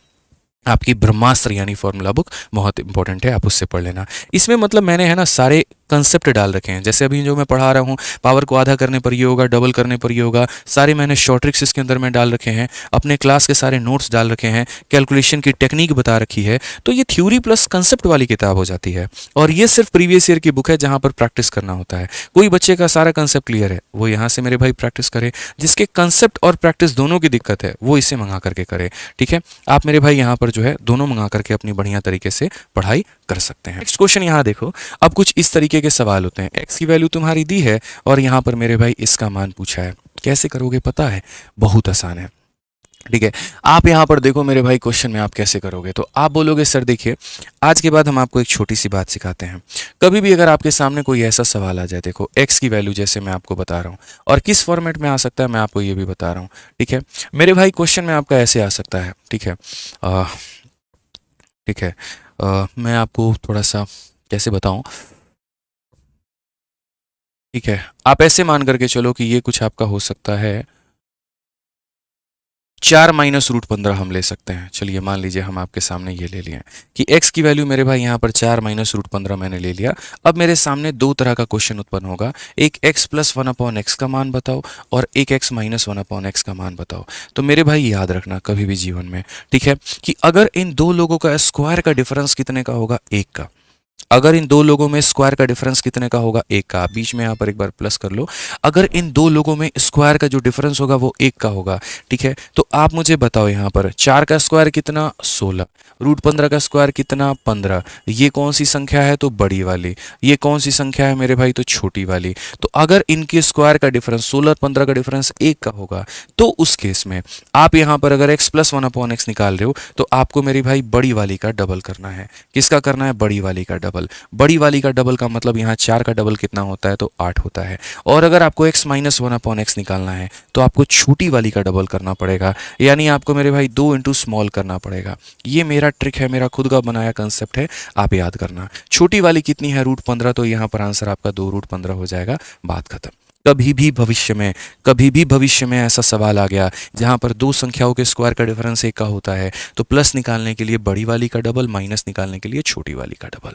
आपकी ब्रह्मास्त्र यानी फॉर्मूला बुक बहुत इंपॉर्टेंट है, आप उससे पढ़ लेना। इसमें मतलब मैंने है ना सारे कंसेप्ट डाल रखे हैं, जैसे अभी जो मैं पढ़ा रहा हूँ, पावर को आधा करने पर ये होगा, डबल करने पर ये होगा, सारे मैंने शॉर्ट ट्रिक्स इसके अंदर में डाल रखे हैं, अपने क्लास के सारे नोट्स डाल रखे हैं, कैलकुलेशन की टेक्निक बता रखी है। तो ये थ्योरी प्लस कंसेप्ट वाली किताब हो जाती है, और ये सिर्फ प्रीवियस ईयर की बुक है जहाँ पर प्रैक्टिस करना होता है। कोई बच्चे का सारा कंसेप्ट क्लियर है वो यहाँ से मेरे भाई प्रैक्टिस करे, जिसके कंसेप्ट और प्रैक्टिस दोनों की दिक्कत है वो इसे मंगा करके करे, ठीक है। आप मेरे भाई यहाँ पर जो है दोनों मंगा करके अपनी बढ़िया तरीके से पढ़ाई कर सकते हैं। नेक्स्ट क्वेश्चन यहाँ देखो, अब कुछ इस तरीके के सवाल होते हैं, एक्स की वैल्यू तुम्हारी दी है और यहाँ पर मेरे भाई इसका मान पूछा है, कैसे करोगे पता है? बहुत आसान है, ठीक है। आप यहाँ पर देखो मेरे भाई क्वेश्चन में आप कैसे करोगे, तो आप बोलोगे सर देखिए आज के बाद हम आपको एक छोटी सी बात सिखाते हैं। कभी भी अगर आपके सामने कोई ऐसा सवाल आ जाए, देखो एक्स की वैल्यू जैसे मैं आपको बता रहा हूँ और किस फॉर्मेट में आ सकता है मैं आपको ये भी बता रहा हूँ, ठीक है मेरे भाई। क्वेश्चन में आपका ऐसे आ सकता है, ठीक है ठीक है। मैं आपको थोड़ा सा कैसे बताऊं, ठीक है आप ऐसे मान करके चलो कि ये कुछ आपका हो सकता है 4 माइनस रूट 15 हम ले सकते हैं। चलिए मान लीजिए हम आपके सामने ये ले लिए कि x की वैल्यू मेरे भाई यहाँ पर 4 माइनस रूट 15 मैंने ले लिया। अब मेरे सामने दो तरह का क्वेश्चन उत्पन्न होगा, एक x प्लस 1 अपॉन एक्स का मान बताओ और एक x माइनस 1 अपॉन एक्स का मान बताओ। तो मेरे भाई याद रखना कभी भी जीवन में, ठीक है, कि अगर इन दो लोगों का स्क्वायर का डिफरेंस कितने का होगा? 1 का। अगर इन दो लोगों में स्क्वायर का डिफरेंस कितने का होगा? 1 का। बीच में यहाँ पर एक बार प्लस कर लो। अगर इन दो लोगों में स्क्वायर का जो डिफरेंस होगा वो 1 का होगा, ठीक है। तो आप मुझे बताओ यहाँ पर 4 का स्क्वायर कितना? 16। रूट 15 का स्क्वायर कितना? 15। ये कौन सी संख्या है? तो बड़ी वाली। ये कौन सी संख्या है मेरे भाई? तो छोटी वाली। तो अगर इनके स्क्वायर का डिफरेंस 16 और 15 का डिफरेंस 1 का होगा तो उस केस में आप यहाँ पर अगर x प्लस 1 अपॉन एक्स निकाल रहे हो तो आपको मेरी भाई बड़ी वाली का डबल करना है। किसका करना है? बड़ी वाली का डबल। बड़ी वाली का डबल का मतलब यहाँ 4 का डबल कितना होता है? तो 8 होता है। और अगर आपको x माइनस 1 अपॉन एक्स निकालना है तो आपको छोटी वाली का डबल करना पड़ेगा, यानी आपको मेरे भाई 2 इंटू स्मॉल करना पड़ेगा। ये मेरा ट्रिक है, मेरा खुद का बनाया कंसेप्ट है, आप याद करना। छोटी वाली कितनी है? रूट 15। तो यहाँ पर आंसर आपका 2 रूट 15 हो जाएगा, बात खत्म। कभी भी भविष्य में ऐसा सवाल आ गया जहां पर दो संख्याओं के स्क्वायर का डिफरेंस 1 का होता है तो प्लस निकालने के लिए बड़ी वाली का डबल, माइनस निकालने के लिए छोटी वाली का डबल,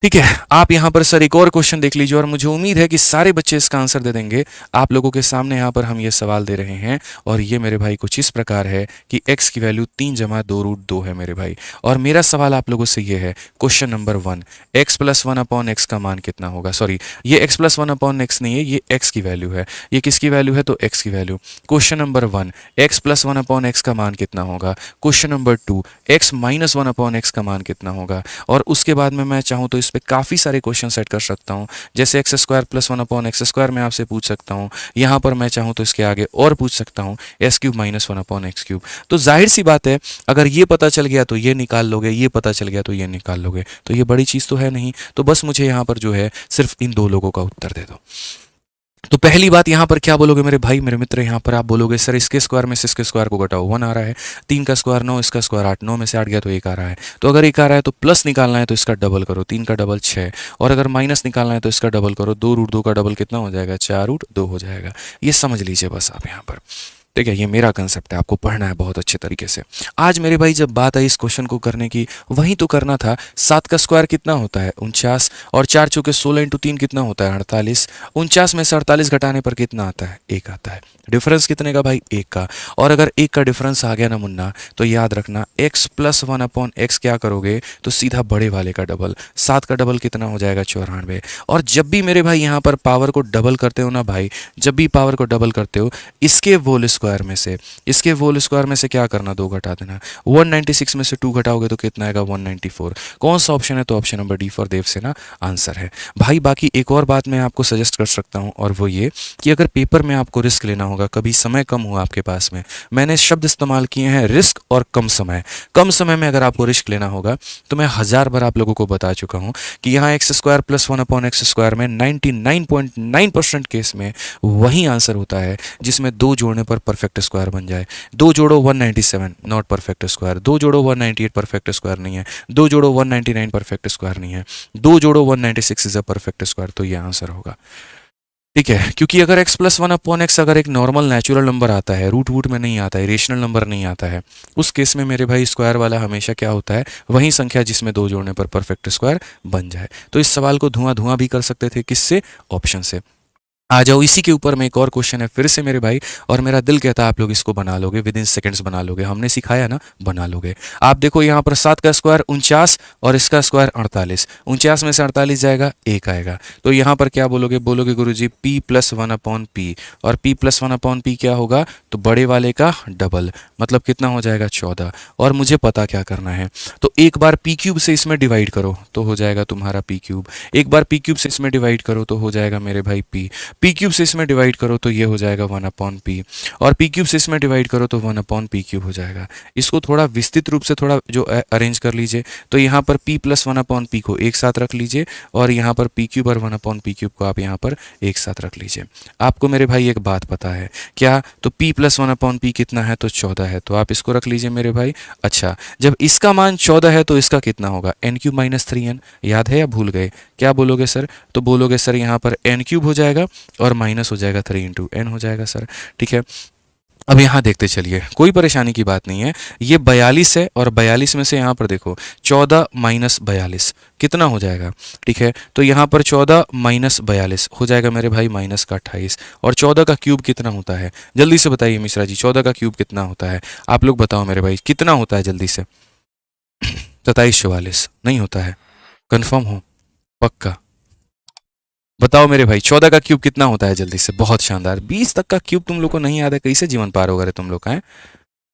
ठीक है। आप यहाँ पर सर एक और क्वेश्चन देख लीजिए और मुझे उम्मीद है कि सारे बच्चे इसका आंसर दे देंगे। आप लोगों के सामने यहाँ पर हम ये सवाल दे रहे हैं और ये मेरे भाई कुछ इस प्रकार है कि x की वैल्यू 3 जमा 2 रूट 2 है मेरे भाई। और मेरा सवाल आप लोगों से ये है, question number 1, x plus 1 upon x का मान कितना होगा? सॉरी, ये x प्लस 1 अपॉन एक्स नहीं है, ये x की वैल्यू है। ये किसकी वैल्यू है? तो x की value. Question number 1, x plus 1 upon x का मान कितना होगा? Question number 2, x minus 1 upon x का मान कितना होगा? और उसके बाद में मैं चाहूँ तो इस पर काफ़ी सारे क्वेश्चन सेट कर सकता हूँ, जैसे x square plus 1 upon x square मैं आपसे पूछ सकता हूँ। यहाँ पर मैं चाहूँ तो इसके आगे और पूछ सकता हूँ S cube minus 1 upon x cube. तो जाहिर सी बात है अगर ये पता चल गया तो ये निकाल लोगे, ये पता चल गया तो ये निकाल लोगे, तो ये बड़ी चीज़ तो है नहीं। तो बस मुझे यहाँ पर जो है सिर्फ इन दो लोगों का उत्तर दे दो। तो पहली बात यहाँ पर क्या बोलोगे मेरे भाई मेरे मित्र? यहाँ पर आप बोलोगे सर इसके स्क्वायर में से इसके स्क्वायर को घटाओ, 1 आ रहा है। 3 का स्क्वायर 9, इसका स्क्वायर 8, 9 में से 8 गया तो 1 आ रहा है। तो अगर 1 आ रहा है तो प्लस निकालना है तो इसका डबल करो, 3 का डबल 6। और अगर माइनस निकालना है तो इसका डबल करो, 2 रूट 2 का डबल कितना हो जाएगा? 4 रूट 2 हो जाएगा। ये समझ लीजिए बस आप यहाँ पर, ठीक है। ये मेरा कंसेप्ट है, आपको पढ़ना है बहुत अच्छे तरीके से। आज मेरे भाई जब बात आई इस क्वेश्चन को करने की, वहीं तो करना था। 7 का स्क्वायर कितना होता है? 49। और 4 चौके 16 इंटू 3 कितना होता है? 48। 49 में से 48 घटाने पर कितना आता है? 1 आता है। डिफरेंस कितने का भाई? 1 का। और अगर 1 का डिफरेंस आ गया ना मुन्ना, तो याद रखना x प्लस 1 अपॉन एक्स क्या करोगे? तो सीधा बड़े वाले का डबल। 7 का डबल कितना हो जाएगा? 94। और जब भी मेरे भाई यहाँ पर पावर को डबल करते हो ना भाई, जब भी पावर को डबल करते हो इसके होल स्क्वायर में से, इसके होल स्क्वायर में से क्या करना? 2 घटा देना। 196 में से 2 घटाओगे तो कितना आएगा? 194। कौन सा ऑप्शन है? तो option number D for Devasena answer है भाई। बाकी एक और बात मैं आपको सजेस्ट कर सकता हूं और वो ये कि अगर पेपर में आपको रिस्क लेना होगा, कभी समय कम हो आपके पास में, मैंने शब्द इस्तेमाल किए हैं रिस्क और कम समय। कम समय में अगर आपको रिस्क लेना होगा तो मैं 1000 बार आप लोगों को बता चुका हूं कि यहाँ x square plus 1 upon x square में 99.9% केस में वही आंसर होता है जिसमें 2 जोड़ने पर परफेक्ट स्क्वायर बन जाए। 2 जोड़ो 197 नॉट परफेक्ट स्क्वायर, 2 जोड़ो 198 परफेक्ट स्क्वायर नहीं है, 2 जोड़ो 199 परफेक्ट स्क्वायर नहीं है, 2 जोड़ो 196 इज अ परफेक्ट स्क्वायर। तो ये आंसर होगा, ठीक है। क्योंकि अगर x प्लस 1 अपॉन एक्स अगर एक नॉर्मल नेचुरल नंबर आता है, रूट वूट में नहीं आता है, रेशनल नंबर नहीं आता है, उस केस में मेरे भाई स्क्वायर वाला हमेशा क्या होता है? वही संख्या जिसमें 2 जोड़ने पर परफेक्ट स्क्वायर बन जाए। तो इस सवाल को धुआं धुआं भी कर सकते थे, किससे? ऑप्शन से। आ जाओ, इसी के ऊपर में एक और क्वेश्चन है फिर से मेरे भाई, और मेरा दिल कहता है आप लोग इसको बना लोगे, विद इन सेकेंड्स बना लोगे, हमने सिखाया ना, बना लोगे। आप देखो यहाँ पर 7 का स्क्वायर 49 और इसका स्क्वायर 48, 49 में से 48 जाएगा, 1 आएगा। तो यहाँ पर क्या बोलोगे, बोलोगे गुरुजी p प्लस 1/p, और p प्लस 1/p क्या होगा, तो बड़े वाले का डबल, मतलब कितना हो जाएगा 14। और मुझे पता क्या करना है, तो एक बार p क्यूब से इसमें डिवाइड करो तो हो जाएगा तुम्हारा p क्यूब, एक बार p क्यूब से इसमें डिवाइड करो तो हो जाएगा मेरे भाई p क्यूब से इसमें डिवाइड करो तो ये हो जाएगा 1/p, और p क्यूब से इसमें डिवाइड करो तो 1/p क्यूब हो जाएगा। इसको थोड़ा विस्तृत रूप से थोड़ा जो अरेंज कर लीजिए, तो यहाँ पर p प्लस 1/p को एक साथ रख लीजिए, और यहाँ पर p क्यूब और 1/p क्यूब को आप यहाँ पर एक साथ रख लीजिए। आपको मेरे भाई एक बात पता है क्या, तो p प्लस 1/p कितना है, तो 14 है, तो आप इसको रख लीजिए मेरे भाई। अच्छा, जब इसका मान 14 है तो इसका कितना होगा, n³ - 3n, याद है या भूल गए, क्या बोलोगे सर, तो बोलोगे सर यहाँ पर n³ हो जाएगा और माइनस हो जाएगा 3 × n हो जाएगा सर, ठीक है। अब यहाँ देखते चलिए, कोई परेशानी की बात नहीं है, ये 42 है, और 42 में से यहाँ पर देखो 14 - 42 कितना हो जाएगा, ठीक है। तो यहाँ पर 14 - 42 हो जाएगा मेरे भाई माइनस का 28, और 14 का क्यूब कितना होता है, जल्दी से बताइए मिश्रा जी, 14 का क्यूब कितना होता है, आप लोग बताओ मेरे भाई कितना होता है जल्दी से। 2744 नहीं होता है, कन्फर्म हो, पक्का बताओ मेरे भाई, 14 का क्यूब कितना होता है जल्दी से, बहुत शानदार, 20 तक का क्यूब तुम लोग को नहीं याद है, कैसे जीवन पार होगा रे तुम लोग का है,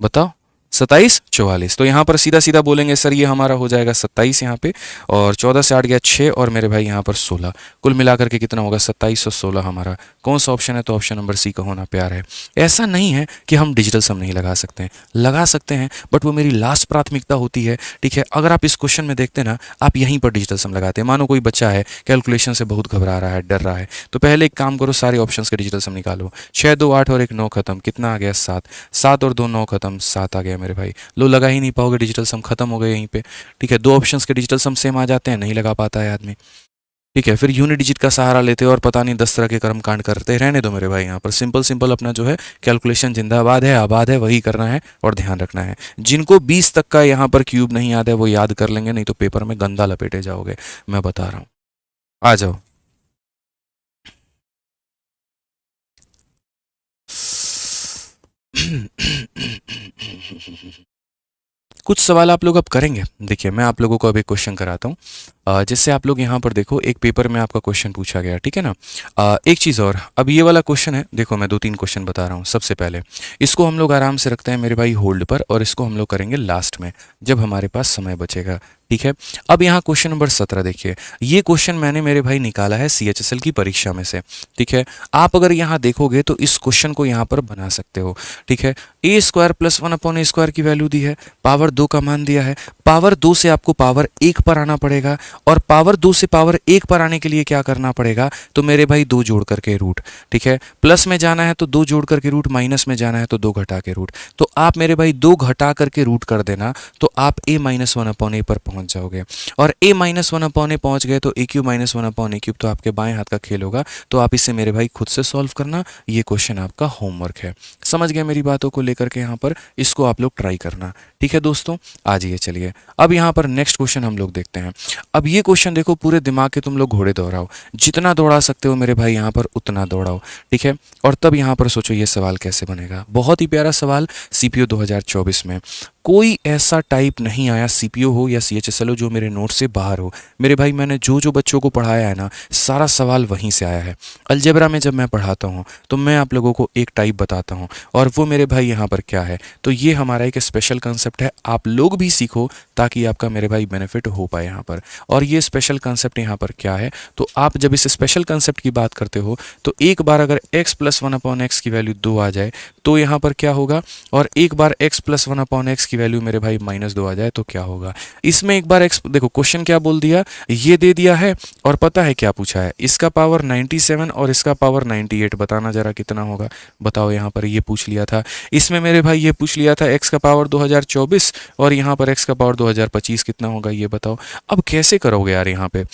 बताओ। 27 44, तो यहाँ पर सीधा सीधा बोलेंगे सर ये हमारा हो जाएगा 27 यहाँ पे, और 14 से 8 गया 6, और मेरे भाई यहाँ पर 16, कुल मिलाकर के कितना होगा 27 और 16 हमारा कौन सा ऑप्शन है, तो ऑप्शन नंबर सी का होना प्यार है। ऐसा नहीं है कि हम डिजिटल सम नहीं लगा सकते हैं, लगा सकते हैं, बट वो मेरी लास्ट प्राथमिकता होती है, ठीक है। अगर आप इस क्वेश्चन में देखते ना, आप यहीं पर डिजिटल सम लगाते हैं। मानो कोई बच्चा है कैलकुलेशन से बहुत घबरा रहा है, डर रहा है, तो पहले एक काम करो, सारे ऑप्शंस के डिजिटल सम निकालो, 6 2 8 और 1 9 खत्म, कितना आ गया 7, 7 और 2 9 खत्म, 7 आ गया मेरे भाई। लो लगा ही नहीं पाओगे, डिजिटल सम खत्म हो गए यहीं पे, ठीक है। दो ऑप्शंस के डिजिटल सम सेम आ जाते हैं, नहीं लगा पाता है आदमी, ठीक है। फिर यूनिट डिजिट का सहारा लेते और पता नहीं 10 तरह के कर्म कांड करते, रहने दो मेरे भाई। यहाँ पर सिंपल सिंपल अपना जो है कैलकुलेशन जिंदाबाद है, आबाद है, वही करना है और ध्यान रखना है। जिनको 20 तक का यहाँ पर क्यूब नहीं याद है वो याद कर लेंगे, नहीं तो पेपर में गंदा लपेटे जाओगे, मैं बता रहा हूँ। आ जाओ। कुछ सवाल आप लोग अब करेंगे, देखिए मैं आप लोगों को अभी क्वेश्चन कराता हूँ, जिससे आप लोग यहाँ पर देखो, एक पेपर में आपका क्वेश्चन पूछा गया, ठीक है ना। एक चीज़ और, अब ये वाला क्वेश्चन है, देखो मैं 2-3 क्वेश्चन बता रहा हूँ। सबसे पहले इसको हम लोग आराम से रखते हैं मेरे भाई होल्ड पर, और इसको हम लोग करेंगे लास्ट में जब हमारे पास समय बचेगा, ठीक है। अब यहाँ क्वेश्चन नंबर 17 देखिए, ये क्वेश्चन मैंने मेरे भाई निकाला है CHSL की परीक्षा में से, ठीक है। आप अगर यहाँ देखोगे तो इस क्वेश्चन को यहाँ पर बना सकते हो, ठीक है। a² + 1/a² की वैल्यू दी है, पावर 2 का मान दिया है, पावर 2 से आपको पावर 1 पर आना पड़ेगा, और पावर 2 से पावर 1 पर आने के लिए क्या करना पड़ेगा, तो मेरे भाई 2 जोड़ करके रूट, ठीक है। प्लस में जाना है तो 2 जोड़ करके रूट, माइनस में जाना है तो 2 घटा के रूट, तो आप मेरे भाई 2 घटा करके रूट कर देना, तो आप a - 1/a पर पहुंच जाओगे, और a - 1/a पहुंच गए तो a³ - 1/a³ तो आपके बाएं हाथ का खेल होगा, तो आप इसे मेरे भाई खुद से सॉल्व करना, ये क्वेश्चन आपका होमवर्क है। समझ गए मेरी बातों को लेकर के, यहाँ पर इसको आप लोग ट्राई करना, ठीक है दोस्तों। आ जाइए चलिए, अब यहाँ पर नेक्स्ट क्वेश्चन हम लोग देखते हैं। अब ये क्वेश्चन देखो, पूरे दिमाग के तुम लोग घोड़े दौड़ाओ, जितना दौड़ा सकते हो मेरे भाई यहाँ पर उतना दौड़ाओ, ठीक है। और तब यहाँ पर सोचो ये सवाल कैसे बनेगा, बहुत ही प्यारा सवाल CPO 2024 में। कोई ऐसा टाइप नहीं आया, CPO हो या CHSL हो, जो मेरे नोट से बाहर हो मेरे भाई। मैंने जो जो बच्चों को पढ़ाया है ना, सारा सवाल वहीं से आया है। अलजेब्रा में जब मैं पढ़ाता हूँ तो मैं आप लोगों को एक टाइप बताता हूँ, और वो मेरे भाई यहाँ पर क्या है, तो ये हमारा एक स्पेशल कंसेप्ट है, आप लोग भी सीखो ताकि आपका मेरे भाई बेनिफिट हो पाए यहाँ पर। और ये स्पेशल कंसेप्ट यहाँ पर क्या है, तो आप जब इस स्पेशल कंसेप्ट की बात करते हो तो एक बार अगर x + 1/x की वैल्यू 2 आ जाए तो यहाँ पर क्या होगा, और एक बार x + 1/x की वैल्यू मेरे भाई -2 आ जाए तो क्या होगा। इसमें एक बार x, देखो क्वेश्चन क्या बोल दिया, ये दे दिया है, और पता है क्या पूछा है, इसका पावर 97 और इसका पावर 98, बताना जरा कितना होगा, बताओ। यहाँ पर ये पूछ लिया था, इसमें मेरे भाई ये पूछ लिया था x का पावर 2024, और यहाँ पर x का पावर 2025 कितना होगा, ये बताओ। अब कैसे करोगे यार यहाँ पे,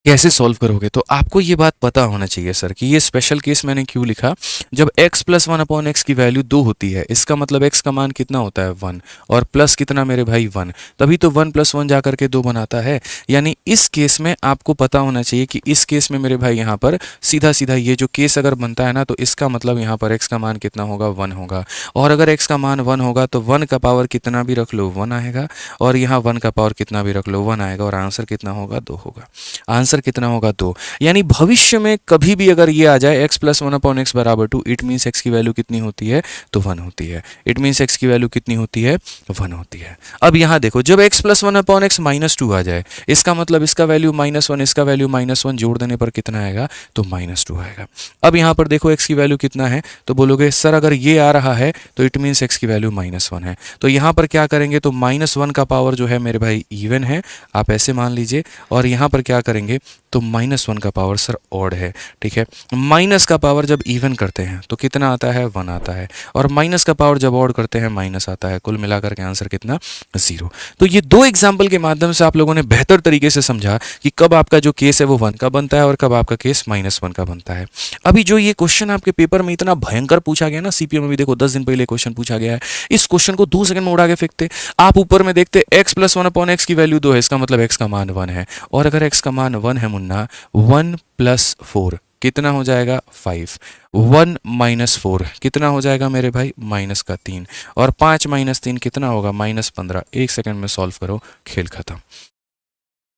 कैसे सॉल्व करोगे? तो आपको ये बात पता होना चाहिए सर कि ये स्पेशल केस मैंने क्यों लिखा। जब x plus one upon x की वैल्यू 2 होती है, इसका मतलब x का मान कितना होता है 1, और प्लस कितना मेरे भाई 1, तभी तो 1 प्लस 1 जाकर के 2 बनाता है। यानी इस केस में आपको पता होना चाहिए कि इस केस में मेरे भाई यहाँ पर सीधा सीधा ये जो केस अगर बनता है ना, तो इसका मतलब यहाँ पर x का मान कितना होगा 1 होगा। और अगर x का मान 1 होगा तो 1 का पावर कितना भी रख लो 1 आएगा, और यहाँ 1 का पावर कितना भी रख लो 1 आएगा, और आंसर कितना होगा 2 होगा। आंसर कितना होगा 2। यानी भविष्य में कभी भी अगर ये आ जाए x plus one upon x बराबर 2, इट मीन्स x की वैल्यू कितनी होती है तो 1 होती है। इट मीन्स x की वैल्यू कितनी होती है 1 होती है। अब यहाँ देखो, जब x plus one upon x minus 2 आ जाए, इसका मतलब इसका वैल्यू -1, इसका वैल्यू -1, जोड़ देने पर कितना आएगा तो -2 आएगा। अब यहाँ पर देखो x की वैल्यू कितना है, तो बोलोगे सर अगर ये आ रहा है तो इट मीन्स x की वैल्यू -1 है। तो यहाँ पर क्या करेंगे, तो -1 का पावर जो है मेरे भाई इवन है, आप ऐसे मान लीजिए। और यहाँ पर क्या करेंगे, तो -1 का पावर सर ऑड है। ठीक है, माइनस का पावर जब इवन करते हैं तो कितना आता है 1 आता है, और माइनस का पावर जब ऑड करते हैं माइनस आता है। कुल मिलाकर के आंसर कितना 0। तो ये दो एग्जाम्पल के माध्यम से आप लोगों ने बेहतर तरीके से समझा कि कब आपका जो केस है वो 1 का बनता है और कब आपका केस -1 का बनता है। अभी जो ये क्वेश्चन आपके पेपर में इतना भयंकर पूछा गया ना, सीपीएम में भी देखो 10 दिन पहले क्वेश्चन पूछा गया है, इस क्वेश्चन को 2 सेकंड में उड़ा के फेंकते। आप ऊपर में देखते x plus one upon x की वैल्यू 2 है, इसका मतलब x का मान 1 है, और अगर x का मान 1 है मुन्ना, 1 प्लस 4 कितना हो जाएगा 5, 1 माइनस 4 कितना हो जाएगा मेरे भाई -3, और 5 - 3 कितना होगा -15। 1 सेकंड में सॉल्व करो, खेल खत्म।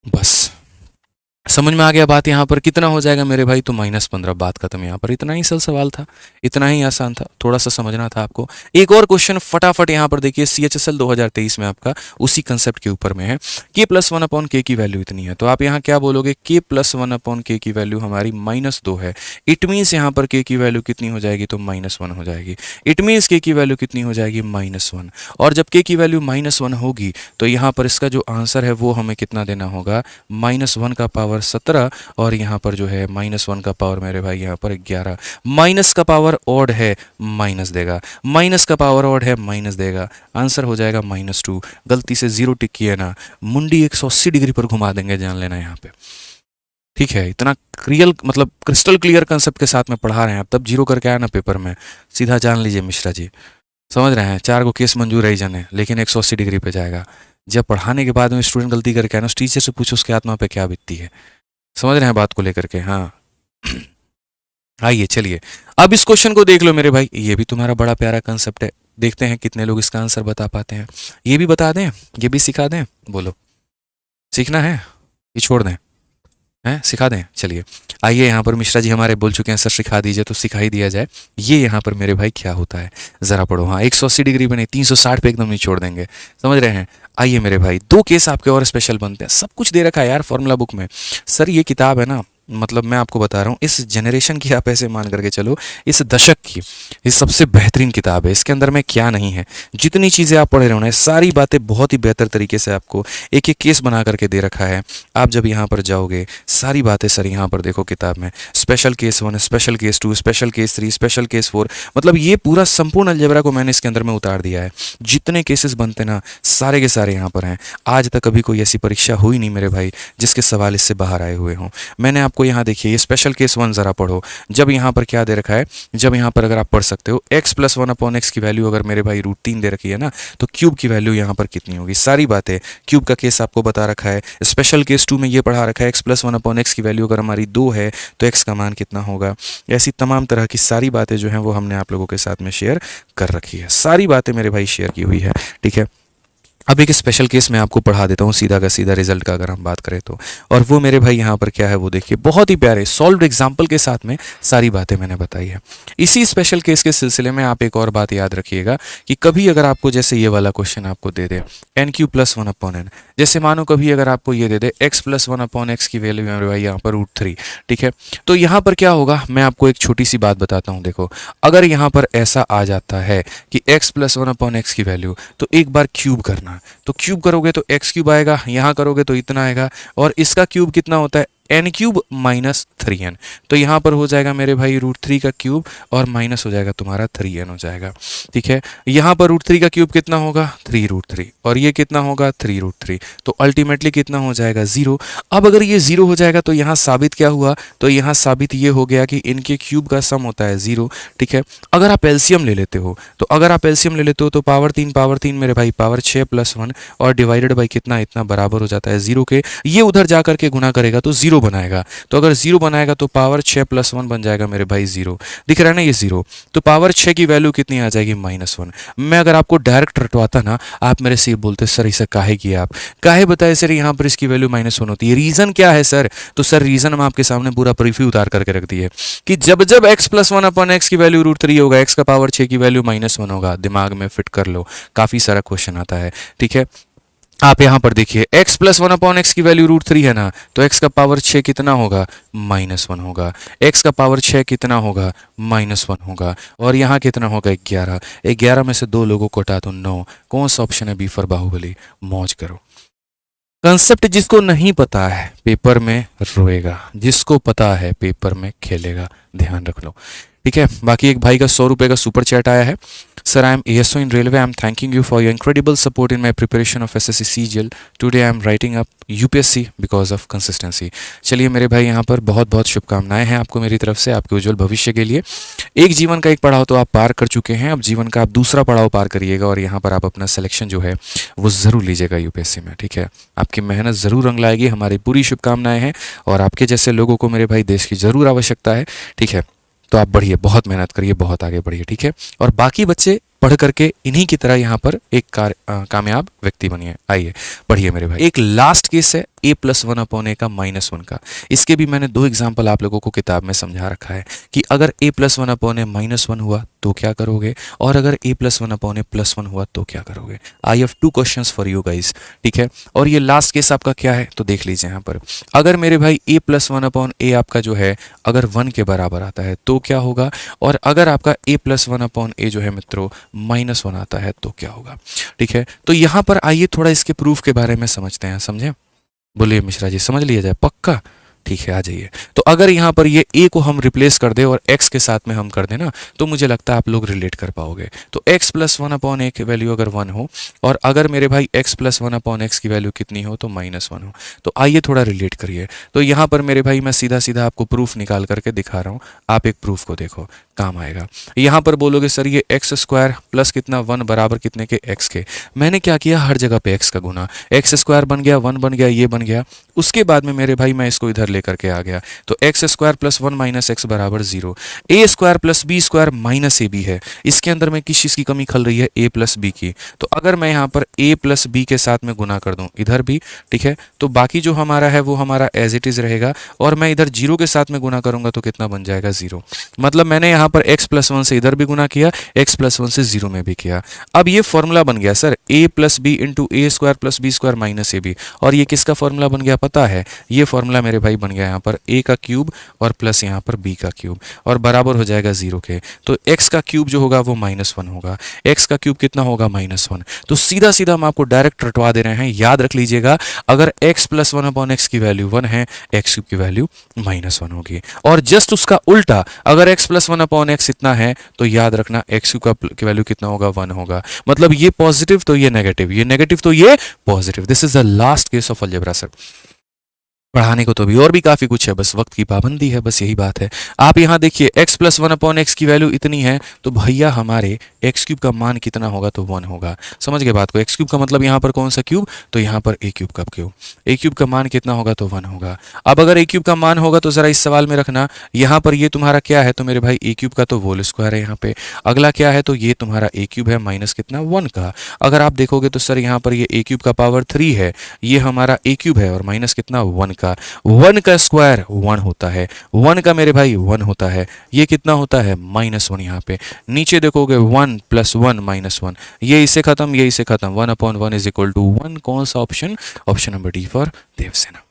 बस समझ में आ गया बात। यहाँ पर कितना हो जाएगा मेरे भाई तो -15, बात खत्म। यहाँ पर इतना ही सल सवाल था, इतना ही आसान था, थोड़ा सा समझना था आपको। एक और क्वेश्चन फटाफट यहाँ पर देखिए, CHSL 2023 में आपका उसी कंसेप्ट के ऊपर में है। k प्लस 1 अपॉन k की वैल्यू इतनी है, तो आप यहाँ क्या बोलोगे, k प्लस 1 अपॉन k की वैल्यू हमारी -2 है। इट मीन्स यहाँ पर k की वैल्यू कितनी हो जाएगी तो -1 हो जाएगी। इट मीन्स k की वैल्यू कितनी हो जाएगी -1, और जब k की वैल्यू -1 होगी तो यहाँ पर इसका जो आंसर है वो हमें कितना देना होगा, -1 का पावर 17, और यहाँ पर जो है -1 का पावर मेरे भाई यहाँ पर 11। माइनस का पावर ऑड है, माइनस देगा, माइनस का पावर ऑड है, माइनस देगा। आंसर हो जाएगा -2। गलती से 0 टिक किए ना, मुंडी 180 डिग्री पर घुमा देंगे, जान लेना यहाँ पे। ठीक है, इतना रियल मतलब क्रिस्टल क्लियर कंसेप्ट के साथ में पढ़ा रहे हैं आप, तब 0 करके आया ना पेपर में, सीधा जान लीजिए मिश्रा जी, समझ रहे हैं। 4 को केस मंजूर है जाने, लेकिन 180 डिग्री पे जाएगा। जब पढ़ाने के बाद में स्टूडेंट गलती करके आए ना, उस टीचर से पूछो उसके आत्मा पे क्या बीतती है। समझ रहे हैं बात को लेकर के? हाँ आइए चलिए, अब इस क्वेश्चन को देख लो मेरे भाई, ये भी तुम्हारा बड़ा प्यारा कंसेप्ट है। देखते हैं कितने लोग इसका आंसर बता पाते हैं। ये भी बता दें, ये भी सिखा दें, बोलो सीखना है ये छोड़ दें, हैं सिखा दें। चलिए आइए, यहाँ पर मिश्रा जी हमारे बोल चुके हैं सर सिखा दीजिए, तो सिखा ही दिया जाए। ये यहाँ पर मेरे भाई क्या होता है ज़रा पढ़ो। हाँ 180 डिग्री पे नहीं, 360 पे एकदम नहीं छोड़ देंगे, समझ रहे हैं। आइए मेरे भाई, 2 केस आपके और स्पेशल बनते हैं। सब कुछ दे रखा है यार फॉर्मूला बुक में। सर ये किताब है ना, मतलब मैं आपको बता रहा हूँ, इस जनरेशन की आप ऐसे मान करके चलो, इस दशक की ये सबसे बेहतरीन किताब है। इसके अंदर में क्या नहीं है, जितनी चीज़ें आप पढ़ रहे हो ना, सारी बातें बहुत ही बेहतर तरीके से आपको एक एक केस बना करके दे रखा है। आप जब यहाँ पर जाओगे, सारी बातें सर यहाँ पर देखो किताब में, special case 1, special case 2, special case 3, special case 4, मतलब ये पूरा संपूर्ण अलजेब्रा को मैंने इसके अंदर में उतार दिया है। जितने केसेस बनते ना, सारे के सारे यहाँ पर हैं। आज तक कभी कोई ऐसी परीक्षा हुई नहीं मेरे भाई जिसके सवाल इससे बाहर आए हुए हों। मैंने आपको यहाँ देखिए, ये स्पेशल केस 1 ज़रा पढ़ो। जब यहाँ पर क्या दे रखा है, जब यहाँ पर अगर आप पढ़ सकते हो, x प्लस 1 अपॉन एक्स की वैल्यू अगर मेरे भाई √3 दे रखी है ना, तो क्यूब की वैल्यू यहाँ पर कितनी होगी, सारी बातें। क्यूब का केस आपको बता रखा है। स्पेशल केस 2 में ये पढ़ा रखा है, x प्लस 1 अपॉन एक्स की वैल्यू अगर हमारी 2 है तो x का मान कितना होगा। ऐसी तमाम तरह की सारी बातें जो हैं वो हमने आप लोगों के साथ में शेयर कर रखी है। सारी बातें मेरे भाई शेयर की हुई है, ठीक है। अब एक स्पेशल केस मैं आपको पढ़ा देता हूँ, सीधा का सीधा रिजल्ट का अगर हम बात करें तो। और वो मेरे भाई यहाँ पर क्या है वो देखिए, बहुत ही प्यारे सॉल्व्ड एग्जाम्पल के साथ में सारी बातें मैंने बताई है। इसी स्पेशल केस के सिलसिले में आप एक और बात याद रखिएगा कि कभी अगर आपको जैसे ये वाला क्वेश्चन आपको दे दे n³ प्लस 1 अपॉन n, जैसे मानो कभी अगर आपको ये दे दे x प्लस 1 अपॉन एक्स की वैल्यू मेरे भाई यहाँ पर √3, ठीक है। तो यहाँ पर क्या होगा, मैं आपको एक छोटी सी बात बताता हूँ। देखो अगर यहाँ पर ऐसा आ जाता है कि x प्लस 1 अपॉन एक्स की वैल्यू, तो एक बार क्यूब करना, तो क्यूब करोगे तो x³ आएगा, यहाँ करोगे तो इतना आएगा, और इसका क्यूब कितना होता है n क्यूब माइनस 3n। तो यहाँ पर हो जाएगा मेरे भाई √3 का क्यूब और माइनस हो जाएगा तुम्हारा 3n हो जाएगा। ठीक है, यहाँ पर √3 का क्यूब कितना होगा 3√3 और ये कितना होगा 3√3, तो अल्टीमेटली कितना हो जाएगा 0। अब अगर ये 0 हो जाएगा तो यहाँ साबित क्या हुआ, तो यहाँ साबित ये हो गया कि इनके क्यूब का सम होता है 0। ठीक है, अगर आप एलसीएम ले लेते हो तो अगर आप एलसीएम ले लेते हो तो पावर 3 मेरे भाई पावर 6 + 1 और डिवाइडेड बाई कितना, इतना बराबर हो जाता है 0 के। ये उधर जा करके गुना करेगा तो 0 बनाएगा, तो अगर 0 बनाएगा तो पावर 6 + 1 बन जाएगा मेरे भाई 0। दिख रहा है ना ये 0, तो पावर 6 की वैल्यू कितनी आ जाएगी -1। मैं अगर आपको डायरेक्ट रटवाता ना, आप मेरे से बोलते सर इसे काहे किया, आप काहे बताए सर यहाँ पर इसकी वैल्यू -1 होती है, रीजन क्या है सर। तो सर रीजन हम आपके सामने पूरा प्रीव्यू उतार करके रख दिए कि जब जब x + 1/x की वैल्यू √3 होगा, x का पावर 6 की वैल्यू -1 होगा। दिमाग में फिट कर लो, काफी सारा क्वेश्चन आता है। ठीक है, आप यहां पर देखिए x + 1/x की वैल्यू √3 है ना, तो x का पावर 6 कितना होगा -1 होगा, x का पावर 6 कितना होगा -1 होगा, और यहाँ कितना होगा 11। 11 में से 2 लोगों को हटा दो 9। कौन सा ऑप्शन है बी फॉर बाहुबली। मौज करो। कंसेप्ट जिसको नहीं पता है पेपर में रोएगा, जिसको पता है पेपर में खेलेगा, ध्यान रख लो। ठीक है, बाकी एक भाई का 100 रुपये का सुपर चैट आया है। Sir I am ASO in railway, I am thanking you for your incredible support in my preparation of SSC CGL। Today I am writing up UPSC because of consistency. चलिए मेरे भाई यहाँ पर बहुत बहुत शुभकामनाएं हैं आपको मेरी तरफ से, आपके उज्जवल भविष्य के लिए। एक जीवन का एक पड़ाव तो आप पार कर चुके हैं, अब जीवन का आप दूसरा पड़ाव पार करिएगा और यहाँ पर आप अपना सिलेक्शन जो है वो ज़रूर लीजिएगा UPSC में। ठीक है, आपकी मेहनत ज़रूर रंग लाएगी, हमारी पूरी शुभकामनाएं हैं और आपके जैसे लोगों को मेरे भाई देश की ज़रूर आवश्यकता है। ठीक है, तो आप बढ़िए, बहुत मेहनत करिए, बहुत आगे बढ़िए। ठीक है, और बाकी बच्चे पढ़ करके इन्हीं की तरह यहाँ पर एक कामयाब व्यक्ति बनिए। आइए बढ़िए मेरे भाई। एक लास्ट केस है a + 1/a का -1 का। इसके भी मैंने 2 एग्जाम्पल आप लोगों को किताब में समझा रखा है कि अगर a + 1/a -1 हुआ तो क्या करोगे, और अगर a + 1/a +1 हुआ तो क्या करोगे। I have 2 questions for you guys. ठीक है, और ये लास्ट केस आपका क्या है तो देख लीजिए यहाँ पर। अगर मेरे भाई a + 1/a आपका जो है अगर 1 के बराबर आता है तो क्या होगा, और अगर आपका a + 1/a जो है मित्रों -1 आता है तो क्या होगा। ठीक है, तो यहाँ पर आइए थोड़ा इसके प्रूफ के बारे में समझते हैं। समझे, बोलिए मिश्रा जी, समझ लिया जाए पक्का। ठीक है, आ जाइए। तो अगर यहाँ पर ये a को हम रिप्लेस कर दें और x के साथ में हम कर दें ना, तो मुझे लगता है आप लोग रिलेट कर पाओगे। तो x + 1/a की वैल्यू अगर 1 हो और अगर मेरे भाई x + 1/x की वैल्यू कितनी हो तो -1 हो, तो आइए थोड़ा रिलेट करिए। तो यहाँ पर मेरे भाई मैं सीधा सीधा आपको प्रूफ निकाल करके दिखा रहा हूँ, आप एक प्रूफ को देखो, काम आएगा। यहाँ पर बोलोगे सर ये x² प्लस कितना 1 बराबर कितने के x के। मैंने क्या किया, हर जगह पे x का गुना, x² बन गया, 1 बन गया, ये बन गया। उसके बाद में मेरे भाई मैं इसको इधर लेकर के आ गया, तो x² + 1 - x बराबर 0। a² + b² - ab है, इसके अंदर में किस चीज़ की कमी खल रही है, a + b की। तो अगर मैं यहाँ पर a + b के साथ में गुना कर दूँ इधर भी, ठीक है, तो बाकी जो हमारा है वो हमारा एज इट इज़ रहेगा, और मैं इधर 0 के साथ में गुना करूँगा तो कितना बन जाएगा 0। मतलब मैंने यहाँ पर x + 1 से इधर भी गुना किया, x + 1 से 0 में भी किया। अब ये फॉर्मूला बन गया sir a + b × a² + b² - ab, और ये किसका फॉर्मूला बन गया पता है, ये फॉर्मूला मेरे भाई बन गया यहाँ पर a का क्यूब और प्लस यहाँ पर b का क्यूब, और बराबर हो जाएगा 0 के। तो x का क्यूब जो होगा वो -1 होगा, x का क्यूब कितना होगा -1। तो सीधा सीधा हम आपको डायरेक्ट रटवा दे रहे हैं, याद रख लीजिएगा, अगर x + 1/x की वैल्यू 1 है, x क्यूब की वैल्यू -1 होगी। और जस्ट उसका उल्टा, अगर x + 1/x इतना है तो याद रखना x क्यूब की वैल्यू कितना होगा, 1 होगा। मतलब ये पॉजिटिव तो ये नेगेटिव, ये नेगेटिव तो ये positive. This is the last case of algebra sir. पढ़ाने को तो भी और भी काफ़ी कुछ है, बस वक्त की पाबंदी है, बस यही बात है। आप यहाँ देखिए x + 1/x की वैल्यू इतनी है, तो भैया हमारे x क्यूब का मान कितना होगा, तो 1 होगा। समझ गए बात को, x क्यूब का मतलब यहाँ पर कौन सा क्यूब, तो यहाँ पर a क्यूब का क्यूब। a क्यूब का मान कितना होगा, तो 1 होगा। अब अगर a क्यूब का मान होगा तो ज़रा इस सवाल में रखना, यहाँ पर ये तुम्हारा क्या है, तो मेरे भाई a क्यूब का तो होल स्क्वायर है यहाँ पे। अगला क्या है, तो ये तुम्हारा a क्यूब है माइनस कितना 1 का। अगर आप देखोगे तो सर यहाँ पर ये a क्यूब का पावर 3 है, ये हमारा a क्यूब है, और माइनस कितना 1 का। 1 का स्क्वायर 1 होता है, 1 का मेरे भाई 1 होता है, ये कितना होता है -1। यहाँ पे नीचे देखोगे 1 + 1 - 1, ये इससे खत्म, ये इससे खत्म, 1/1 = 1। कौन सा option, option number D for Devasena.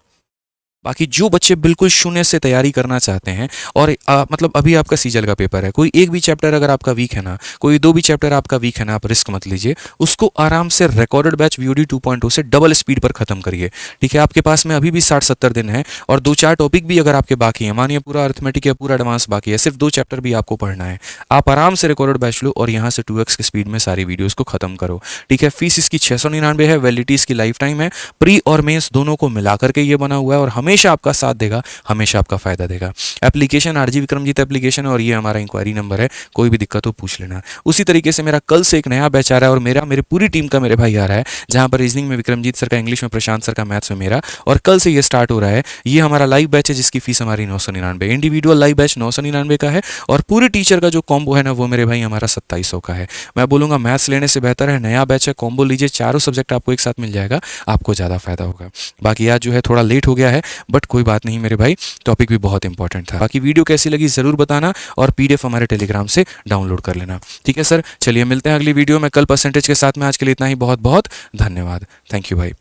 बाकी जो बच्चे बिल्कुल शून्य से तैयारी करना चाहते हैं और मतलब अभी आपका सीजल का पेपर है, कोई एक भी चैप्टर अगर आपका वीक है ना, कोई दो भी चैप्टर आपका वीक है ना, आप रिस्क मत लीजिए, उसको आराम से रिकॉर्डेड बैच वीओडी 2.0 से डबल स्पीड पर खत्म करिए। ठीक है, आपके पास में अभी भी 60-70 दिन है और 2-4 टॉपिक भी अगर आपके बाकी है, मानिए पूरा अर्थमेटिक या पूरा एडवांस बाकी है, सिर्फ 2 चैप्टर भी आपको पढ़ना है, आप आराम से रिकॉर्डेड बैच लो और यहाँ से 2x की स्पीड में सारी वीडियोस को खत्म करो। ठीक है, फीस इसकी 699 है, वैलिडिटी इसकी लाइफ टाइम है, प्री और मेंस दोनों को मिला करके ये बना हुआ है और हमेशा आपका साथ देगा, हमेशा आपका फायदा देगा। एप्लीकेशन आरजी विक्रमजीत एप्लीकेशन है और ये हमारा इंक्वायरी नंबर है, कोई भी दिक्कत हो पूछ लेना। उसी तरीके से मेरा कल से एक नया बैच आ रहा है और मेरी पूरी टीम का मेरे भाई आ रहा है, जहां पर रीजनिंग में विक्रमजीत सर का, इंग्लिश में प्रशांत सर का, मैथ्स में मेरा, और कल से ये स्टार्ट हो रहा है। ये हमारा लाइव बैच है जिसकी फीस हमारी 999, इंडिविजुअल लाइव बैच 999 का है और पूरी टीचर का जो कॉम्बो है ना वो मेरे भाई हमारा 2700 का है। मैं बोलूंगा मैथ्स लेने से बेहतर है नया बैच है, कॉम्बो लीजिए, चारों सब्जेक्ट आपको एक साथ मिल जाएगा, आपको ज़्यादा फायदा होगा। बाकी आज जो है थोड़ा लेट हो गया है बट कोई बात नहीं मेरे भाई, टॉपिक भी बहुत इंपॉर्टेंट था। बाकी वीडियो कैसी लगी ज़रूर बताना और पीडीएफ हमारे टेलीग्राम से डाउनलोड कर लेना। ठीक है सर, चलिए मिलते हैं अगली वीडियो में कल परसेंटेज के साथ में। आज के लिए इतना ही, बहुत बहुत धन्यवाद। थैंक यू भाई।